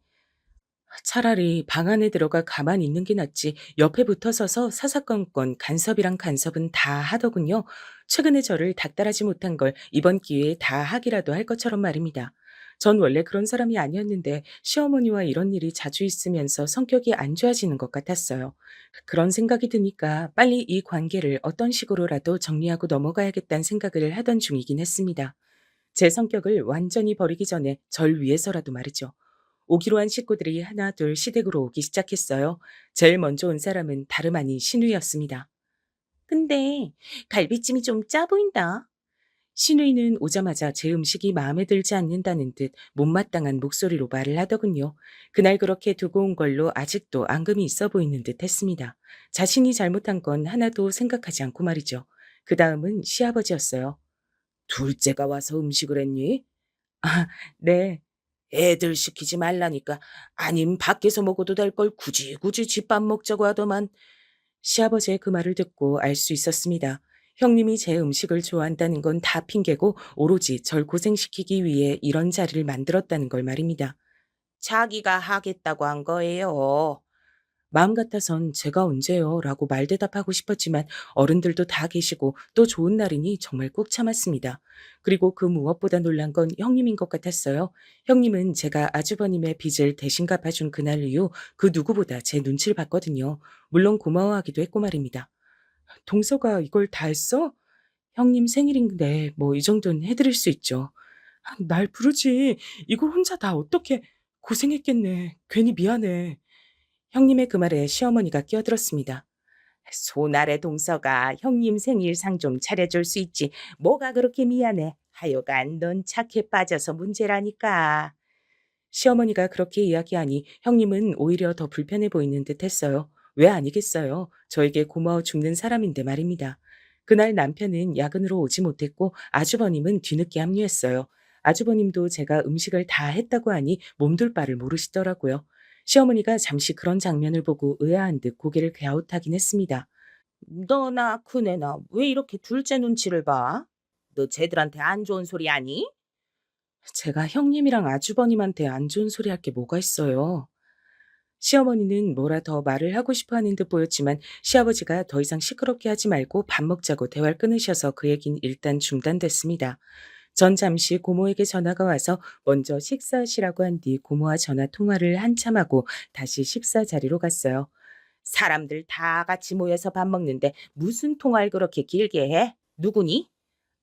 차라리 방 안에 들어가 가만히 있는 게 낫지 옆에 붙어서서 사사건건 간섭이랑 간섭은 다 하더군요. 최근에 저를 닥달하지 못한 걸 이번 기회에 다 하기라도 할 것처럼 말입니다. 전 원래 그런 사람이 아니었는데 시어머니와 이런 일이 자주 있으면서 성격이 안 좋아지는 것 같았어요. 그런 생각이 드니까 빨리 이 관계를 어떤 식으로라도 정리하고 넘어가야겠다는 생각을 하던 중이긴 했습니다. 제 성격을 완전히 버리기 전에 절 위해서라도 말이죠. 오기로 한 식구들이 하나 둘 시댁으로 오기 시작했어요. 제일 먼저 온 사람은 다름 아닌 신우이였습니다. 근데 갈비찜이 좀 짜 보인다. 신우이는 오자마자 제 음식이 마음에 들지 않는다는 듯 못마땅한 목소리로 말을 하더군요. 그날 그렇게 두고 온 걸로 아직도 앙금이 있어 보이는 듯 했습니다. 자신이 잘못한 건 하나도 생각하지 않고 말이죠. 그 다음은 시아버지였어요. 둘째가 와서 음식을 했니? 아, 네. 애들 시키지 말라니까. 아님 밖에서 먹어도 될 걸 굳이 집밥 먹자고 하더만. 시아버지의 그 말을 듣고 알 수 있었습니다. 형님이 제 음식을 좋아한다는 건 다 핑계고 오로지 절 고생시키기 위해 이런 자리를 만들었다는 걸 말입니다. 자기가 하겠다고 한 거예요. 마음 같아선 제가 언제요? 라고 말대답하고 싶었지만 어른들도 다 계시고 또 좋은 날이니 정말 꾹 참았습니다. 그리고 그 무엇보다 놀란 건 형님인 것 같았어요. 형님은 제가 아주버님의 빚을 대신 갚아준 그날 이후 그 누구보다 제 눈치를 봤거든요. 물론 고마워하기도 했고 말입니다. 동서가 이걸 다 했어? 형님 생일인데 뭐 이 정도는 해드릴 수 있죠. 날 부르지. 이걸 혼자 다 어떻게 고생했겠네. 괜히 미안해. 형님의 그 말에 시어머니가 끼어들었습니다. 소날의 동서가 형님 생일 상 좀 차려줄 수 있지. 뭐가 그렇게 미안해. 하여간 넌 착해 빠져서 문제라니까. 시어머니가 그렇게 이야기하니 형님은 오히려 더 불편해 보이는 듯 했어요. 왜 아니겠어요. 저에게 고마워 죽는 사람인데 말입니다. 그날 남편은 야근으로 오지 못했고 아주버님은 뒤늦게 합류했어요. 아주버님도 제가 음식을 다 했다고 하니 몸둘 바를 모르시더라고요. 시어머니가 잠시 그런 장면을 보고 의아한 듯 고개를 갸웃하긴 했습니다. 너나 큰애나 왜 이렇게 둘째 눈치를 봐? 너 쟤들한테 안 좋은 소리 아니? 제가 형님이랑 아주버님한테 안 좋은 소리 할 게 뭐가 있어요. 시어머니는 뭐라 더 말을 하고 싶어 하는 듯 보였지만 시아버지가 더 이상 시끄럽게 하지 말고 밥 먹자고 대화를 끊으셔서 그 얘긴 일단 중단됐습니다. 전 잠시 고모에게 전화가 와서 먼저 식사하시라고 한 뒤 고모와 전화 통화를 한참 하고 다시 식사 자리로 갔어요. 사람들 다 같이 모여서 밥 먹는데 무슨 통화를 그렇게 길게 해? 누구니?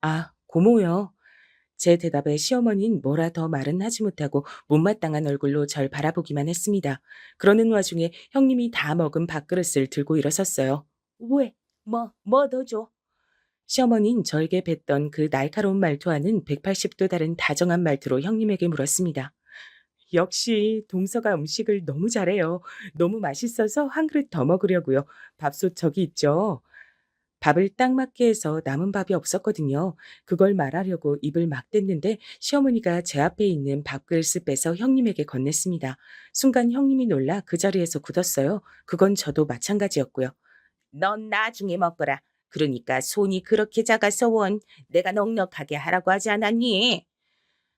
아, 고모요. 제 대답에 시어머니는 뭐라 더 말은 하지 못하고 못마땅한 얼굴로 절 바라보기만 했습니다. 그러는 와중에 형님이 다 먹은 밥그릇을 들고 일어섰어요. 왜? 뭐 더 줘? 시어머니는 저에게 뱉던 그 날카로운 말투와는 180도 다른 다정한 말투로 형님에게 물었습니다. 역시 동서가 음식을 너무 잘해요. 너무 맛있어서 한 그릇 더 먹으려고요. 밥솥 저기 있죠. 밥을 딱 맞게 해서 남은 밥이 없었거든요. 그걸 말하려고 입을 막 댔는데 시어머니가 제 앞에 있는 밥그릇을 빼서 형님에게 건넸습니다. 순간 형님이 놀라 그 자리에서 굳었어요. 그건 저도 마찬가지였고요. 넌 나중에 먹거라. 그러니까 손이 그렇게 작아서 원 내가 넉넉하게 하라고 하지 않았니?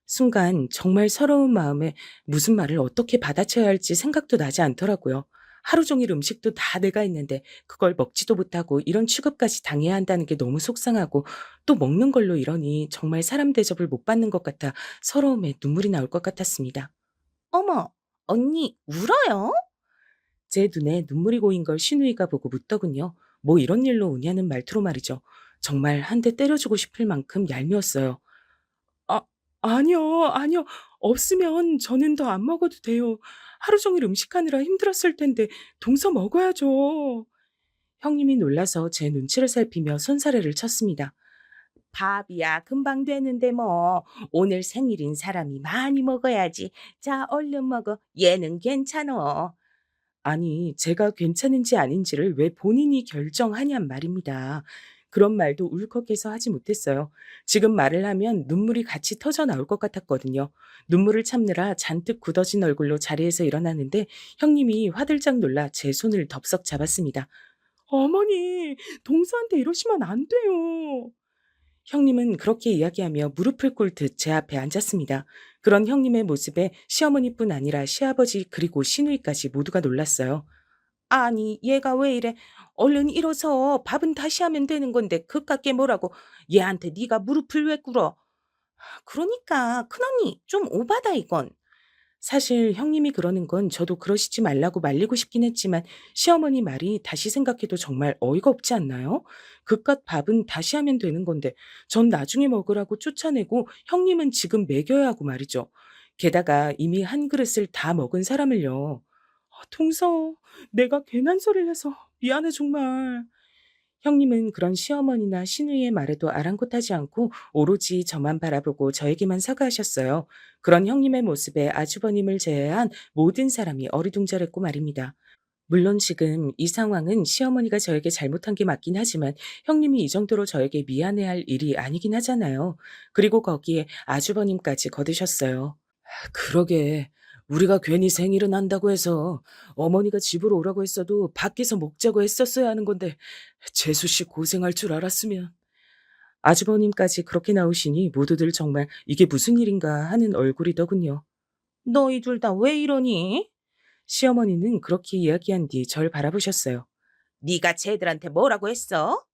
순간 정말 서러운 마음에 무슨 말을 어떻게 받아쳐야 할지 생각도 나지 않더라고요. 하루 종일 음식도 다 내가 했는데 그걸 먹지도 못하고 이런 취급까지 당해야 한다는 게 너무 속상하고 또 먹는 걸로 이러니 정말 사람 대접을 못 받는 것 같아 서러움에 눈물이 나올 것 같았습니다. 어머, 언니 울어요? 제 눈에 눈물이 고인 걸 신우이가 보고 묻더군요. 뭐 이런 일로 우냐는 말투로 말이죠. 정말 한 대 때려주고 싶을 만큼 얄미웠어요. 아, 아니요. 없으면 저는 더 안 먹어도 돼요. 하루 종일 음식하느라 힘들었을 텐데 동서 먹어야죠. 형님이 놀라서 제 눈치를 살피며 손사래를 쳤습니다. 밥이야 금방 되는데 뭐. 오늘 생일인 사람이 많이 먹어야지. 자, 얼른 먹어. 얘는 괜찮어. 아니, 제가 괜찮은지 아닌지를 왜 본인이 결정하냔 말입니다. 그런 말도 울컥해서 하지 못했어요. 지금 말을 하면 눈물이 같이 터져 나올 것 같았거든요. 눈물을 참느라 잔뜩 굳어진 얼굴로 자리에서 일어나는데 형님이 화들짝 놀라 제 손을 덥석 잡았습니다. 어머니, 동서한테 이러시면 안 돼요. 형님은 그렇게 이야기하며 무릎을 꿇듯 제 앞에 앉았습니다. 그런 형님의 모습에 시어머니뿐 아니라 시아버지 그리고 시누이까지 모두가 놀랐어요. 아니, 얘가 왜 이래? 얼른 일어서 밥은 다시 하면 되는 건데 그깟게 뭐라고 얘한테 네가 무릎을 왜 꿇어? 그러니까 큰언니 좀 오바다 이건. 사실 형님이 그러는 건 저도 그러시지 말라고 말리고 싶긴 했지만 시어머니 말이 다시 생각해도 정말 어이가 없지 않나요? 그깟 밥은 다시 하면 되는 건데 전 나중에 먹으라고 쫓아내고 형님은 지금 먹여야 하고 말이죠. 게다가 이미 한 그릇을 다 먹은 사람을요. 동서, 내가 괜한 소리를 해서 미안해 정말. 형님은 그런 시어머니나 시누이의 말에도 아랑곳하지 않고 오로지 저만 바라보고 저에게만 사과하셨어요. 그런 형님의 모습에 아주버님을 제외한 모든 사람이 어리둥절했고 말입니다. 물론 지금 이 상황은 시어머니가 저에게 잘못한 게 맞긴 하지만 형님이 이 정도로 저에게 미안해할 일이 아니긴 하잖아요. 그리고 거기에 아주버님까지 거드셨어요. 그러게. 우리가 괜히 생일은 한다고 해서 어머니가 집으로 오라고 했어도 밖에서 먹자고 했었어야 하는 건데 재수 씨 고생할 줄 알았으면. 아주버님까지 그렇게 나오시니 모두들 정말 이게 무슨 일인가 하는 얼굴이더군요. 너희 둘 다 왜 이러니? 시어머니는 그렇게 이야기한 뒤 절 바라보셨어요. 네가 쟤들한테 뭐라고 했어?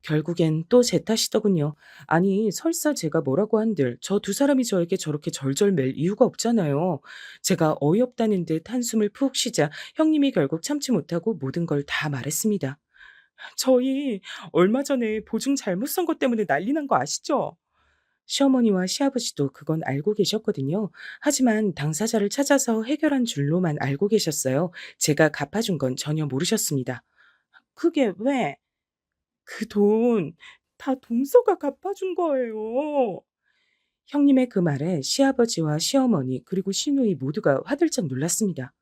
결국엔 또 제 탓이더군요. 아니, 설사 제가 뭐라고 한들 저 두 사람이 저에게 저렇게 절절맬 이유가 없잖아요. 제가 어이없다는 듯 한숨을 푹 쉬자 형님이 결국 참지 못하고 모든 걸 다 말했습니다. 저희 얼마 전에 보증 잘못 쓴 것 때문에 난리 난 거 아시죠? 시어머니와 시아버지도 그건 알고 계셨거든요. 하지만 당사자를 찾아서 해결한 줄로만 알고 계셨어요. 제가 갚아준 건 전혀 모르셨습니다. 그게 왜? 그 돈 다 동서가 갚아준 거예요. 형님의 그 말에 시아버지와 시어머니 그리고 시누이 모두가 화들짝 놀랐습니다.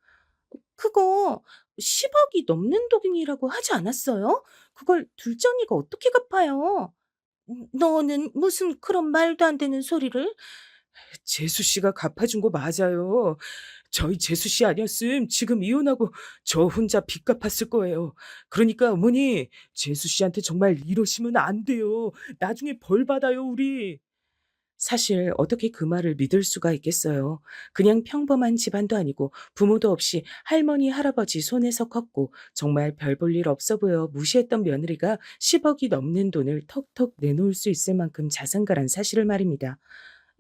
그거 10억이 넘는 돈이라고 하지 않았어요? 그걸 둘째 언니가 어떻게 갚아요? 너는 무슨 그런 말도 안 되는 소리를? 재수 씨가 갚아준 거 맞아요. 저희 재수 씨 아니었음 지금 이혼하고 저 혼자 빚 갚았을 거예요. 그러니까 어머니, 재수 씨한테 정말 이러시면 안 돼요. 나중에 벌 받아요, 우리. 사실 어떻게 그 말을 믿을 수가 있겠어요. 그냥 평범한 집안도 아니고 부모도 없이 할머니, 할아버지 손에서 컸고 정말 별 볼 일 없어 보여 무시했던 며느리가 10억이 넘는 돈을 턱턱 내놓을 수 있을 만큼 자산가란 사실을 말입니다.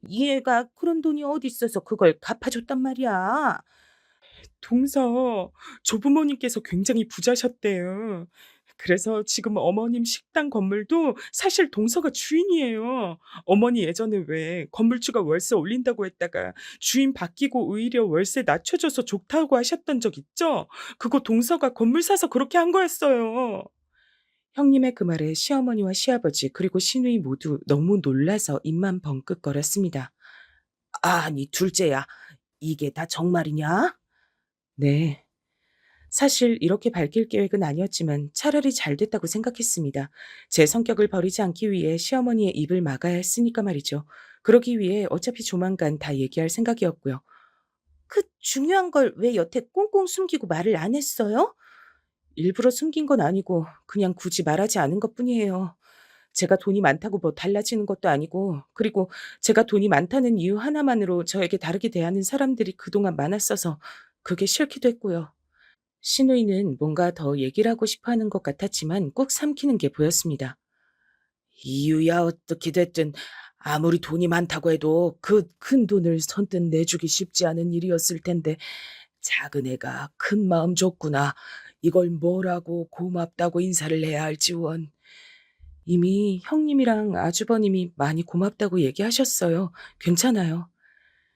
얘가 그런 돈이 어디 있어서 그걸 갚아줬단 말이야. 동서 조부모님께서 굉장히 부자셨대요. 그래서 지금 어머님 식당 건물도 사실 동서가 주인이에요. 어머니 예전에 왜 건물주가 월세 올린다고 했다가 주인 바뀌고 오히려 월세 낮춰줘서 좋다고 하셨던 적 있죠? 그거 동서가 건물 사서 그렇게 한 거였어요. 형님의 그 말에 시어머니와 시아버지 그리고 시누이 모두 너무 놀라서 입만 벙긋거렸습니다. 아니 둘째야, 이게 다 정말이냐? 네. 사실 이렇게 밝힐 계획은 아니었지만 차라리 잘 됐다고 생각했습니다. 제 성격을 버리지 않기 위해 시어머니의 입을 막아야 했으니까 말이죠. 그러기 위해 어차피 조만간 다 얘기할 생각이었고요. 그 중요한 걸 왜 여태 꽁꽁 숨기고 말을 안 했어요? 일부러 숨긴 건 아니고 그냥 굳이 말하지 않은 것뿐이에요. 제가 돈이 많다고 뭐 달라지는 것도 아니고, 그리고 제가 돈이 많다는 이유 하나만으로 저에게 다르게 대하는 사람들이 그동안 많았어서 그게 싫기도 했고요. 시누이는 뭔가 더 얘기를 하고 싶어 하는 것 같았지만 꾹 삼키는 게 보였습니다. 이유야 어떻게 됐든 아무리 돈이 많다고 해도 그 큰 돈을 선뜻 내주기 쉽지 않은 일이었을 텐데 작은 애가 큰 마음 줬구나. 이걸 뭐라고 고맙다고 인사를 해야 할지 원. 이미 형님이랑 아주버님이 많이 고맙다고 얘기하셨어요. 괜찮아요.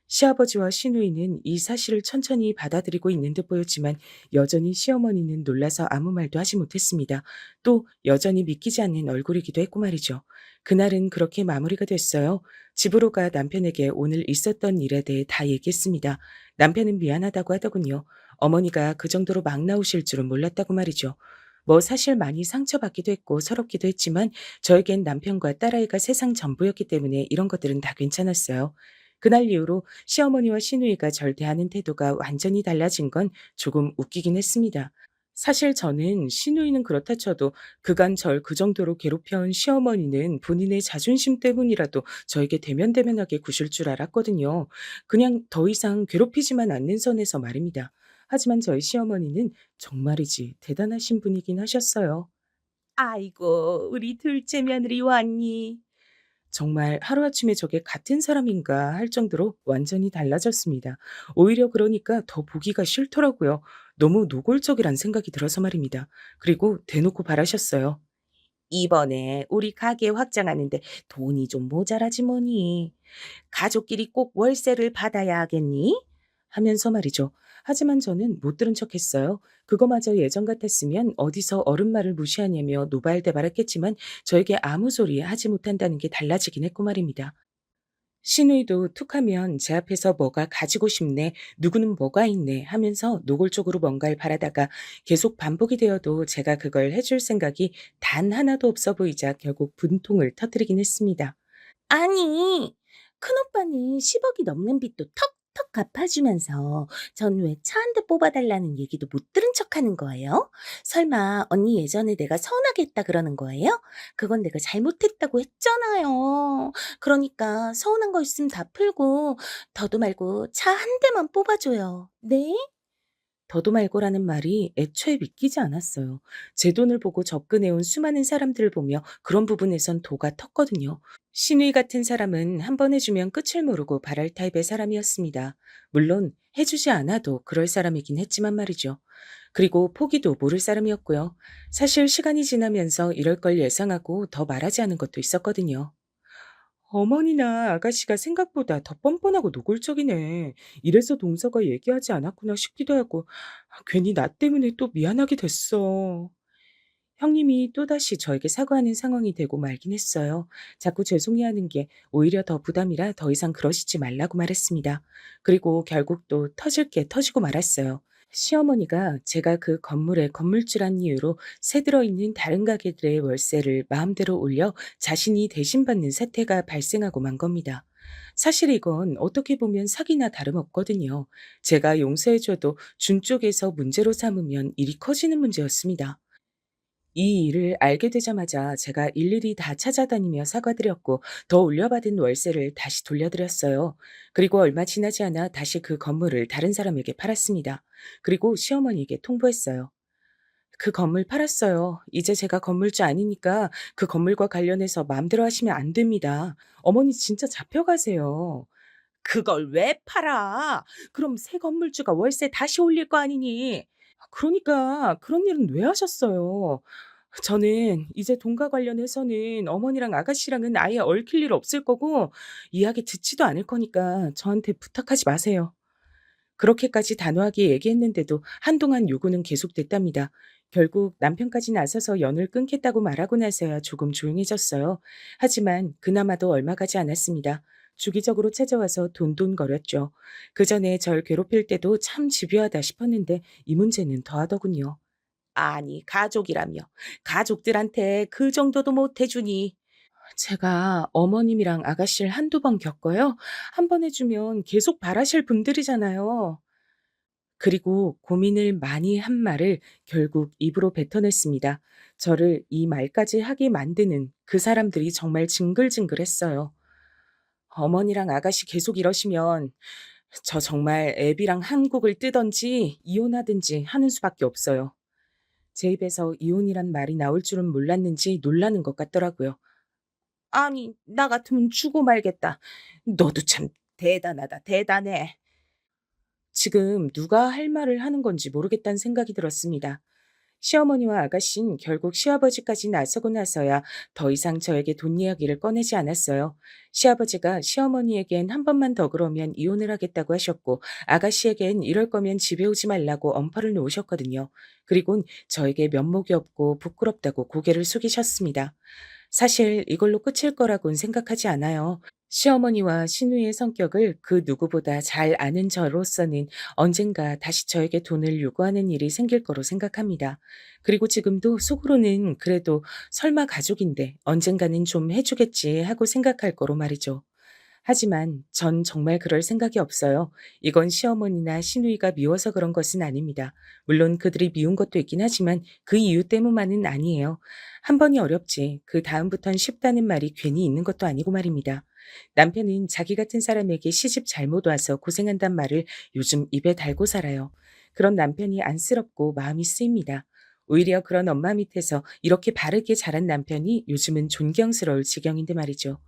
시아버지와 시누이는 이 사실을 천천히 받아들이고 있는 듯 보였지만 여전히 시어머니는 놀라서 아무 말도 하지 못했습니다. 또 여전히 믿기지 않는 얼굴이기도 했고 말이죠. 그날은 그렇게 마무리가 됐어요. 집으로 가 남편에게 오늘 있었던 일에 대해 다 얘기했습니다. 남편은 미안하다고 하더군요. 어머니가 그 정도로 막 나오실 줄은 몰랐다고 말이죠. 뭐 사실 많이 상처받기도 했고 서럽기도 했지만 저에겐 남편과 딸아이가 세상 전부였기 때문에 이런 것들은 다 괜찮았어요. 그날 이후로 시어머니와 시누이가 절 대하는 태도가 완전히 달라진 건 조금 웃기긴 했습니다. 사실 저는 시누이는 그렇다 쳐도 그간 절 그 정도로 괴롭혀온 시어머니는 본인의 자존심 때문이라도 저에게 대면대면하게 구실 줄 알았거든요. 그냥 더 이상 괴롭히지만 않는 선에서 말입니다. 하지만 저희 시어머니는 정말이지 대단하신 분이긴 하셨어요. 아이고, 우리 둘째 며느리 왔니? 정말 하루아침에 저게 같은 사람인가 할 정도로 완전히 달라졌습니다. 오히려 그러니까 더 보기가 싫더라고요. 너무 노골적이란 생각이 들어서 말입니다. 그리고 대놓고 바라셨어요. 이번에 우리 가게 확장하는데 돈이 좀 모자라지 뭐니. 가족끼리 꼭 월세를 받아야 하겠니? 하면서 말이죠. 하지만 저는 못 들은 척했어요. 그거마저 예전 같았으면 어디서 어른 말을 무시하냐며 노발대발했겠지만 저에게 아무 소리 하지 못한다는 게 달라지긴 했고 말입니다. 시누이도 툭하면 제 앞에서 뭐가 가지고 싶네, 누구는 뭐가 있네 하면서 노골적으로 뭔가를 바라다가 계속 반복이 되어도 제가 그걸 해줄 생각이 단 하나도 없어 보이자 결국 분통을 터뜨리긴 했습니다. 아니, 큰오빠는 10억이 넘는 빚도 턱
턱턱 갚아주면서 전 왜 차 한 대 뽑아달라는 얘기도 못 들은 척하는 거예요? 설마 언니 예전에 내가 서운하게 했다 그러는 거예요? 그건 내가 잘못했다고 했잖아요. 그러니까 서운한 거 있으면 다 풀고 더도 말고 차 한 대만 뽑아줘요. 네?
더도 말고라는 말이 애초에 믿기지 않았어요. 제 돈을 보고 접근해온 수많은 사람들을 보며 그런 부분에선 도가 텄거든요. 신의 같은 사람은 한 번 해주면 끝을 모르고 바랄 타입의 사람이었습니다. 물론 해주지 않아도 그럴 사람이긴 했지만 말이죠. 그리고 포기도 모를 사람이었고요. 사실 시간이 지나면서 이럴 걸 예상하고 더 말하지 않은 것도 있었거든요. 어머니나 아가씨가 생각보다 더 뻔뻔하고 노골적이네. 이래서 동서가 얘기하지 않았구나 싶기도 하고, 괜히 나 때문에 또 미안하게 됐어. 형님이 또다시 저에게 사과하는 상황이 되고 말긴 했어요. 자꾸 죄송해하는 게 오히려 더 부담이라 더 이상 그러시지 말라고 말했습니다. 그리고 결국 또 터질 게 터지고 말았어요. 시어머니가 제가 그 건물에 건물주란 이유로 새 들어있는 다른 가게들의 월세를 마음대로 올려 자신이 대신 받는 사태가 발생하고 만 겁니다. 사실 이건 어떻게 보면 사기나 다름없거든요. 제가 용서해줘도 준 쪽에서 문제로 삼으면 일이 커지는 문제였습니다. 이 일을 알게 되자마자 제가 일일이 다 찾아다니며 사과드렸고 더 올려받은 월세를 다시 돌려드렸어요. 그리고 얼마 지나지 않아 다시 그 건물을 다른 사람에게 팔았습니다. 그리고 시어머니에게 통보했어요. 그 건물 팔았어요. 이제 제가 건물주 아니니까 그 건물과 관련해서 마음대로 하시면 안 됩니다. 어머니 진짜 잡혀가세요. 그걸 왜 팔아? 그럼 새 건물주가 월세 다시 올릴 거 아니니? 그러니까 그런 일은 왜 하셨어요? 저는 이제 돈과 관련해서는 어머니랑 아가씨랑은 아예 얽힐 일 없을 거고 이야기 듣지도 않을 거니까 저한테 부탁하지 마세요. 그렇게까지 단호하게 얘기했는데도 한동안 요구는 계속됐답니다. 결국 남편까지 나서서 연을 끊겠다고 말하고 나서야 조금 조용해졌어요. 하지만 그나마도 얼마 가지 않았습니다. 주기적으로 찾아와서 돈돈거렸죠. 그 전에 절 괴롭힐 때도 참 집요하다 싶었는데 이 문제는 더하더군요. 아니, 가족이라며. 가족들한테 그 정도도 못 해주니. 제가 어머님이랑 아가씨를 한두 번 겪어요. 한 번 해주면 계속 바라실 분들이잖아요. 그리고 고민을 많이 한 말을 결국 입으로 뱉어냈습니다. 저를 이 말까지 하게 만드는 그 사람들이 정말 징글징글했어요. 어머니랑 아가씨 계속 이러시면 저 정말 애비랑 한국을 뜨던지 이혼하든지 하는 수밖에 없어요. 제 입에서 이혼이란 말이 나올 줄은 몰랐는지 놀라는 것 같더라고요. 아니, 나 같으면 죽고 말겠다. 너도 참 대단하다, 대단해. 지금 누가 할 말을 하는 건지 모르겠다는 생각이 들었습니다. 시어머니와 아가씨는 결국 시아버지까지 나서고 나서야 더 이상 저에게 돈 이야기를 꺼내지 않았어요. 시아버지가 시어머니에겐 한 번만 더 그러면 이혼을 하겠다고 하셨고 아가씨에겐 이럴 거면 집에 오지 말라고 엄포를 놓으셨거든요. 그리곤 저에게 면목이 없고 부끄럽다고 고개를 숙이셨습니다. 사실 이걸로 끝일 거라고는 생각하지 않아요. 시어머니와 시누이의 성격을 그 누구보다 잘 아는 저로서는 언젠가 다시 저에게 돈을 요구하는 일이 생길 거로 생각합니다. 그리고 지금도 속으로는 그래도 설마 가족인데 언젠가는 좀 해주겠지 하고 생각할 거로 말이죠. 하지만 전 정말 그럴 생각이 없어요. 이건 시어머니나 시누이가 미워서 그런 것은 아닙니다. 물론 그들이 미운 것도 있긴 하지만 그 이유 때문만은 아니에요. 한 번이 어렵지 그 다음부턴 쉽다는 말이 괜히 있는 것도 아니고 말입니다. 남편은 자기 같은 사람에게 시집 잘못 와서 고생한단 말을 요즘 입에 달고 살아요. 그런 남편이 안쓰럽고 마음이 쓰입니다. 오히려 그런 엄마 밑에서 이렇게 바르게 자란 남편이 요즘은 존경스러울 지경인데 말이죠.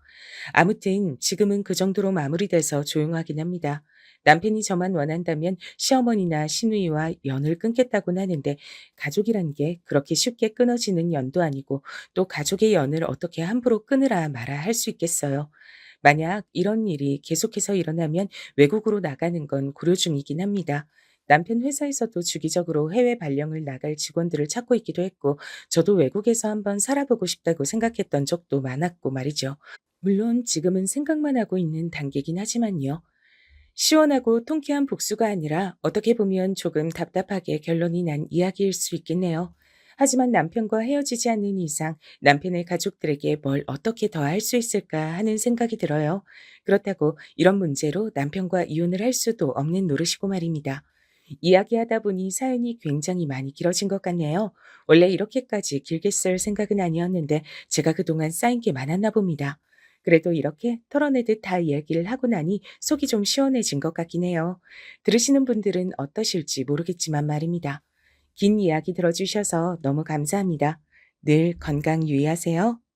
아무튼 지금은 그 정도로 마무리돼서 조용하긴 합니다. 남편이 저만 원한다면 시어머니나 시누이와 연을 끊겠다고는 하는데 가족이란 게 그렇게 쉽게 끊어지는 연도 아니고 또 가족의 연을 어떻게 함부로 끊으라 마라 할 수 있겠어요. 만약 이런 일이 계속해서 일어나면 외국으로 나가는 건 고려 중이긴 합니다. 남편 회사에서도 주기적으로 해외 발령을 나갈 직원들을 찾고 있기도 했고 저도 외국에서 한번 살아보고 싶다고 생각했던 적도 많았고 말이죠. 물론 지금은 생각만 하고 있는 단계긴 하지만요. 시원하고 통쾌한 복수가 아니라 어떻게 보면 조금 답답하게 결론이 난 이야기일 수 있겠네요. 하지만 남편과 헤어지지 않는 이상 남편의 가족들에게 뭘 어떻게 더 할 수 있을까 하는 생각이 들어요. 그렇다고 이런 문제로 남편과 이혼을 할 수도 없는 노릇이고 말입니다. 이야기하다 보니 사연이 굉장히 많이 길어진 것 같네요. 원래 이렇게까지 길게 쓸 생각은 아니었는데 제가 그동안 쌓인 게 많았나 봅니다. 그래도 이렇게 털어내듯 다 이야기를 하고 나니 속이 좀 시원해진 것 같긴 해요. 들으시는 분들은 어떠실지 모르겠지만 말입니다. 긴 이야기 들어주셔서 너무 감사합니다. 늘 건강 유의하세요.